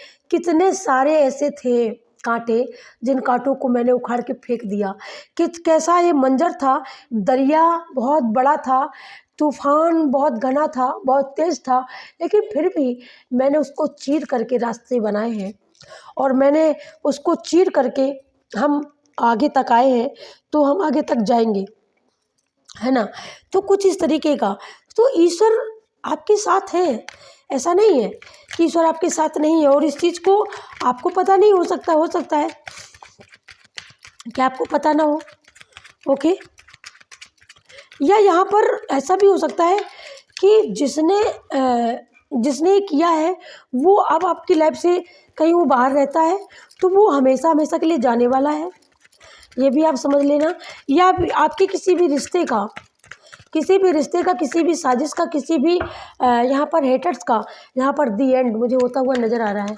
ऐसे थे कांटे, जिन कांटों को मैंने उखाड़ के फेंक दिया। कैसा ये मंजर था, दरिया बहुत बड़ा था, तूफान बहुत घना था, बहुत तेज़ था, लेकिन फिर भी मैंने उसको चीर करके रास्ते बनाए हैं, और मैंने उसको चीर करके हम आगे तक आए हैं, तो हम आगे तक जाएंगे, है ना। तो कुछ इस तरीके का। तो ईश्वर आपके साथ है, ऐसा नहीं है कि ईश्वर आपके साथ नहीं है। और इस चीज़ को आपको पता नहीं हो सकता है कि आपको पता ना हो, ओके। या यहाँ पर ऐसा भी हो सकता है कि जिसने किया है वो अब आपकी लाइफ से कहीं वो बाहर रहता है, तो वो हमेशा हमेशा के लिए जाने वाला है, ये भी आप समझ लेना। या आपके किसी भी रिश्ते का, किसी भी साजिश का, किसी भी यहाँ पर हेटर्स का, यहाँ पर दी एंड मुझे होता हुआ नज़र आ रहा है।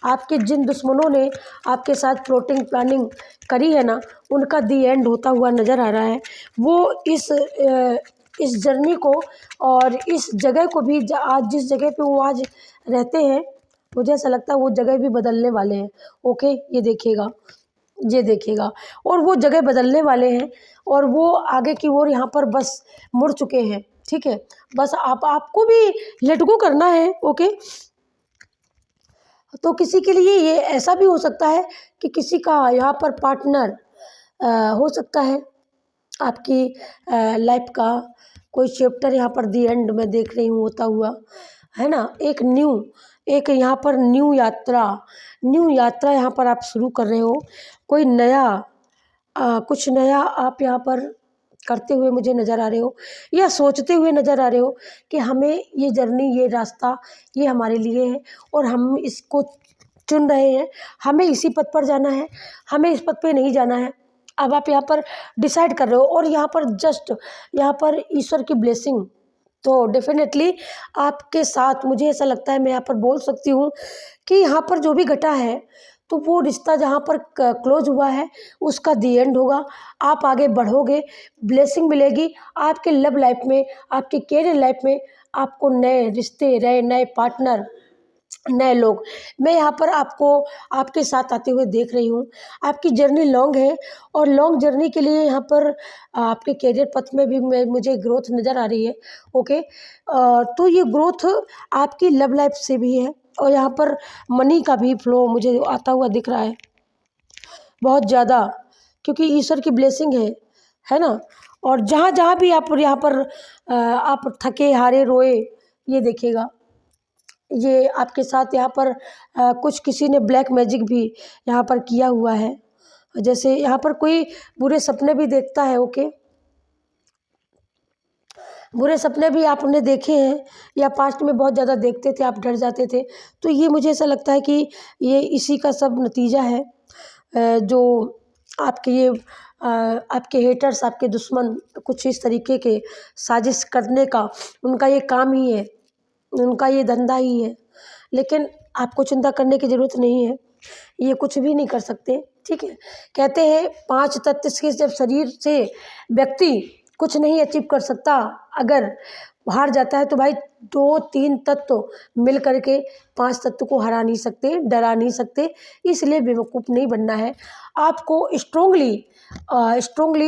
आपके जिन दुश्मनों ने आपके साथ प्लॉटिंग प्लानिंग करी है ना, उनका दी एंड होता हुआ नज़र आ रहा है। वो इस जर्नी को और इस जगह को भी, आज जिस जगह पे वो आज रहते हैं, मुझे ऐसा लगता है वो जगह भी बदलने वाले हैं, ओके। ये देखिएगा, और वो जगह बदलने वाले हैं, और वो आगे की ओर यहाँ पर बस मुड़ चुके हैं, ठीक है। बस आपको भी लेट गो करना है, ओके। तो किसी के लिए ये ऐसा भी हो सकता है कि किसी का यहाँ पर पार्टनर हो सकता है, आपकी लाइफ का कोई चैप्टर यहाँ पर दी एंड में देख रही हूँ होता हुआ, है ना। एक यहाँ पर न्यू यात्रा यहाँ पर आप शुरू कर रहे हो। कोई कुछ नया आप यहाँ पर करते हुए मुझे नज़र आ रहे हो, या सोचते हुए नज़र आ रहे हो कि हमें ये जर्नी, ये रास्ता, ये हमारे लिए है, और हम इसको चुन रहे हैं, हमें इसी पथ पर जाना है, हमें इस पथ पे नहीं जाना है। अब आप यहाँ पर डिसाइड कर रहे हो, और यहाँ पर ईश्वर की ब्लेसिंग तो डेफिनेटली आपके साथ, मुझे ऐसा लगता है, मैं यहाँ पर बोल सकती हूँ कि यहाँ पर जो भी घटा है, तो वो रिश्ता जहाँ पर क्लोज हुआ है उसका दी एंड होगा। आप आगे बढ़ोगे, ब्लेसिंग मिलेगी आपके लव लाइफ में, आपके कैरियर लाइफ में, आपको नए रिश्ते, नए पार्टनर, नए लोग। मैं यहाँ पर आपको आपके साथ आते हुए देख रही हूँ। आपकी जर्नी लॉन्ग है और लॉन्ग जर्नी के लिए यहाँ पर आपके करियर पथ में भी मुझे ग्रोथ नज़र आ रही है। ओके, तो ये ग्रोथ आपकी लव लाइफ से भी है और यहाँ पर मनी का भी फ्लो मुझे आता हुआ दिख रहा है बहुत ज़्यादा, क्योंकि ईश्वर की ब्लेसिंग है ना। और जहाँ जहाँ भी आप यहाँ पर आप थके हारे रोए, ये देखिएगा, ये आपके साथ यहाँ पर कुछ किसी ने ब्लैक मैजिक भी यहाँ पर किया हुआ है। जैसे यहाँ पर कोई बुरे सपने भी देखता है। ओके, बुरे सपने भी आपने देखे हैं या पास्ट में बहुत ज़्यादा देखते थे, आप डर जाते थे। तो ये मुझे ऐसा लगता है कि ये इसी का सब नतीजा है। जो आपके ये आपके हेटर्स, आपके दुश्मन कुछ इस तरीके के साजिश करने का उनका ये काम ही है, उनका ये धंधा ही है। लेकिन आपको चिंता करने की ज़रूरत नहीं है, ये कुछ भी नहीं कर सकते। ठीक है, कहते हैं 5 तत्व से जब शरीर से व्यक्ति कुछ नहीं अचीव कर सकता, अगर हार जाता है तो भाई 2-3 तत्व मिल करके 5 तत्व को हरा नहीं सकते, डरा नहीं सकते। इसलिए बेवकूफ़ नहीं बनना है, आपको स्ट्रोंगली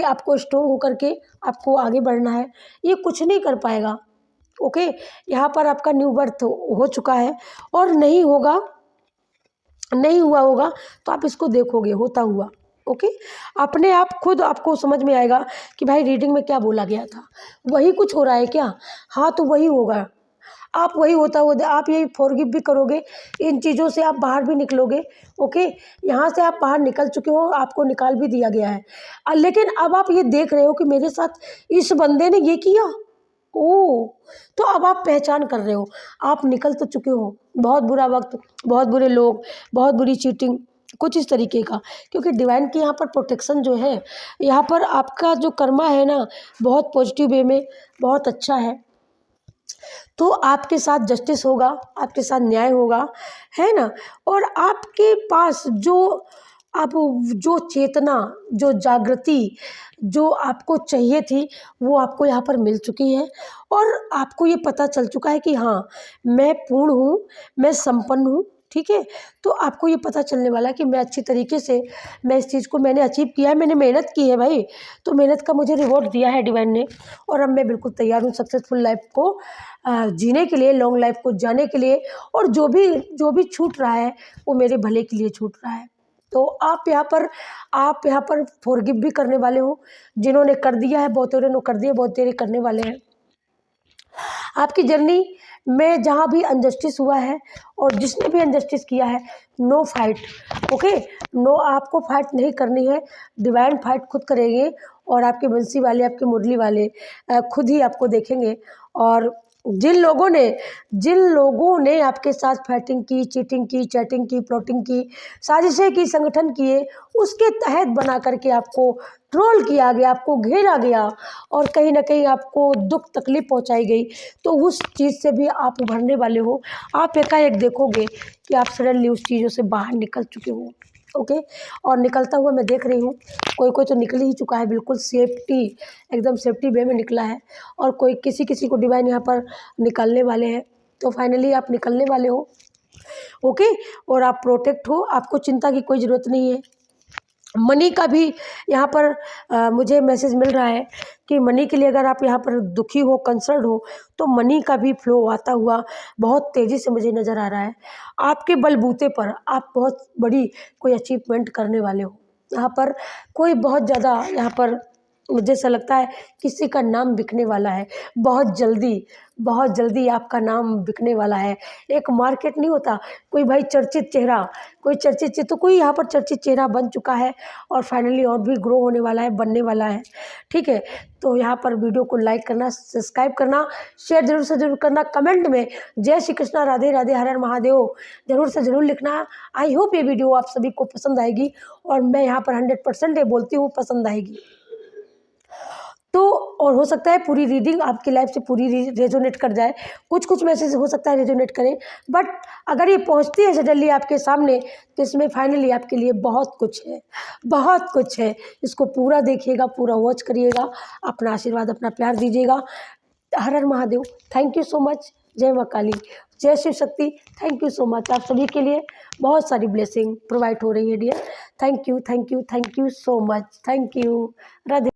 आपको स्ट्रोंग होकर के आपको आगे बढ़ना है। ये कुछ नहीं कर पाएगा। ओके, यहाँ पर आपका न्यू बर्थ हो चुका है और नहीं हुआ होगा तो आप इसको देखोगे होता हुआ। ओके, अपने आप खुद आपको समझ में आएगा कि भाई रीडिंग में क्या बोला गया था, वही कुछ हो रहा है क्या। हाँ, तो वही होगा, आप वही होता हुआ आप यही फॉरगिव भी करोगे, इन चीज़ों से आप बाहर भी निकलोगे। ओके, यहाँ से आप बाहर निकल चुके हो, आपको निकाल भी दिया गया है। लेकिन अब आप ये देख रहे हो कि मेरे साथ इस बंदे ने ये किया। ओह! तो अब आप पहचान कर रहे हो, आप निकल तो चुके हो। बहुत बुरा वक़्त, बहुत बुरे लोग, बहुत बुरी चीटिंग, कुछ इस तरीके का। क्योंकि डिवाइन की यहाँ पर प्रोटेक्शन जो है, यहाँ पर आपका जो कर्मा है ना, बहुत पॉजिटिव वे में बहुत अच्छा है। तो आपके साथ जस्टिस होगा, आपके साथ न्याय होगा, है ना। और आपके पास जो चेतना, जो जागृति जो आपको चाहिए थी, वो आपको यहाँ पर मिल चुकी है। और आपको ये पता चल चुका है कि हाँ, मैं पूर्ण हूँ, मैं संपन्न हूँ। ठीक है, तो आपको ये पता चलने वाला है कि मैं अच्छी तरीके से मैं इस चीज़ को मैंने अचीव किया है, मैंने मेहनत की है भाई, तो मेहनत का मुझे रिवॉर्ड दिया है डिवाइन ने। और अब मैं बिल्कुल तैयार हूँ सक्सेसफुल लाइफ को जीने के लिए, लॉन्ग लाइफ को जाने के लिए। और जो भी छूट रहा है वो मेरे भले के लिए छूट रहा है। तो आप यहाँ पर फॉरगिव भी करने वाले हो। जिन्होंने कर दिया है, बहुत ने कर दिया, बहुत तेरे करने वाले हैं। आपकी जर्नी में जहाँ भी अनजस्टिस हुआ है और जिसने भी अनजस्टिस किया है, नो फाइट। ओके, नो, आपको फाइट नहीं करनी है, डिवाइन फाइट खुद करेंगे। और आपके बंसी वाले, आपके मुरली वाले खुद ही आपको देखेंगे। और जिन लोगों ने आपके साथ फाइटिंग की, चीटिंग की, चैटिंग की, प्लॉटिंग की, साजिशें की, संगठन किए, उसके तहत बना करके आपको ट्रोल किया गया, आपको घेरा गया और कहीं ना कहीं आपको दुख तकलीफ पहुंचाई गई, तो उस चीज़ से भी आप उभरने वाले हो। आप एकाएक देखोगे कि आप सडनली उस चीज़ों से बाहर निकल चुके हो। ओके, और निकलता हुआ मैं देख रही हूँ, कोई तो निकल ही चुका है, बिल्कुल सेफ्टी, एकदम सेफ्टी वे में निकला है। और कोई किसी को डिवाइन यहाँ पर निकालने वाले हैं। तो फाइनली आप निकलने वाले हो। ओके, और आप प्रोटेक्ट हो, आपको चिंता की कोई ज़रूरत नहीं है। मनी का भी यहाँ पर मुझे मैसेज मिल रहा है कि मनी के लिए अगर आप यहाँ पर दुखी हो, कंसर्न हो, तो मनी का भी फ्लो आता हुआ बहुत तेज़ी से मुझे नज़र आ रहा है। आपके बलबूते पर आप बहुत बड़ी कोई अचीवमेंट करने वाले हो। यहाँ पर कोई बहुत ज़्यादा, यहाँ पर मुझे ऐसा लगता है किसी का नाम बिकने वाला है बहुत जल्दी आपका नाम बिकने वाला है। एक मार्केट नहीं होता, कोई भाई चर्चित चेहरा, तो कोई यहाँ पर चर्चित चेहरा बन चुका है और फाइनली और भी ग्रो होने वाला है, बनने वाला है। ठीक है, तो यहाँ पर वीडियो को लाइक करना, सब्सक्राइब करना, शेयर जरूर से जरूर करना, कमेंट में जय श्री कृष्णा, राधे राधे, हर हर महादेव जरूर से जरूर लिखना। आई होप ये वीडियो आप सभी को पसंद आएगी और मैं यहाँ पर 100% ये बोलती हूँ पसंद आएगी। तो और हो सकता है पूरी रीडिंग आपकी लाइफ से पूरी रेजोनेट कर जाए, कुछ कुछ मैसेज हो सकता है रेजोनेट करें, बट अगर ये पहुंचती है सडनली आपके सामने तो इसमें फाइनली आपके लिए बहुत कुछ है, बहुत कुछ है। इसको पूरा देखिएगा, पूरा वॉच करिएगा, अपना आशीर्वाद, अपना प्यार दीजिएगा। हर हर Mahadev. Thank you so much. जय माँ काली, जय Shiv Shakti. Thank you so much. आप सभी के लिए बहुत सारी ब्लेसिंग प्रोवाइड हो रही है dear. Thank you, thank you, thank you so much. Thank you. Radhe.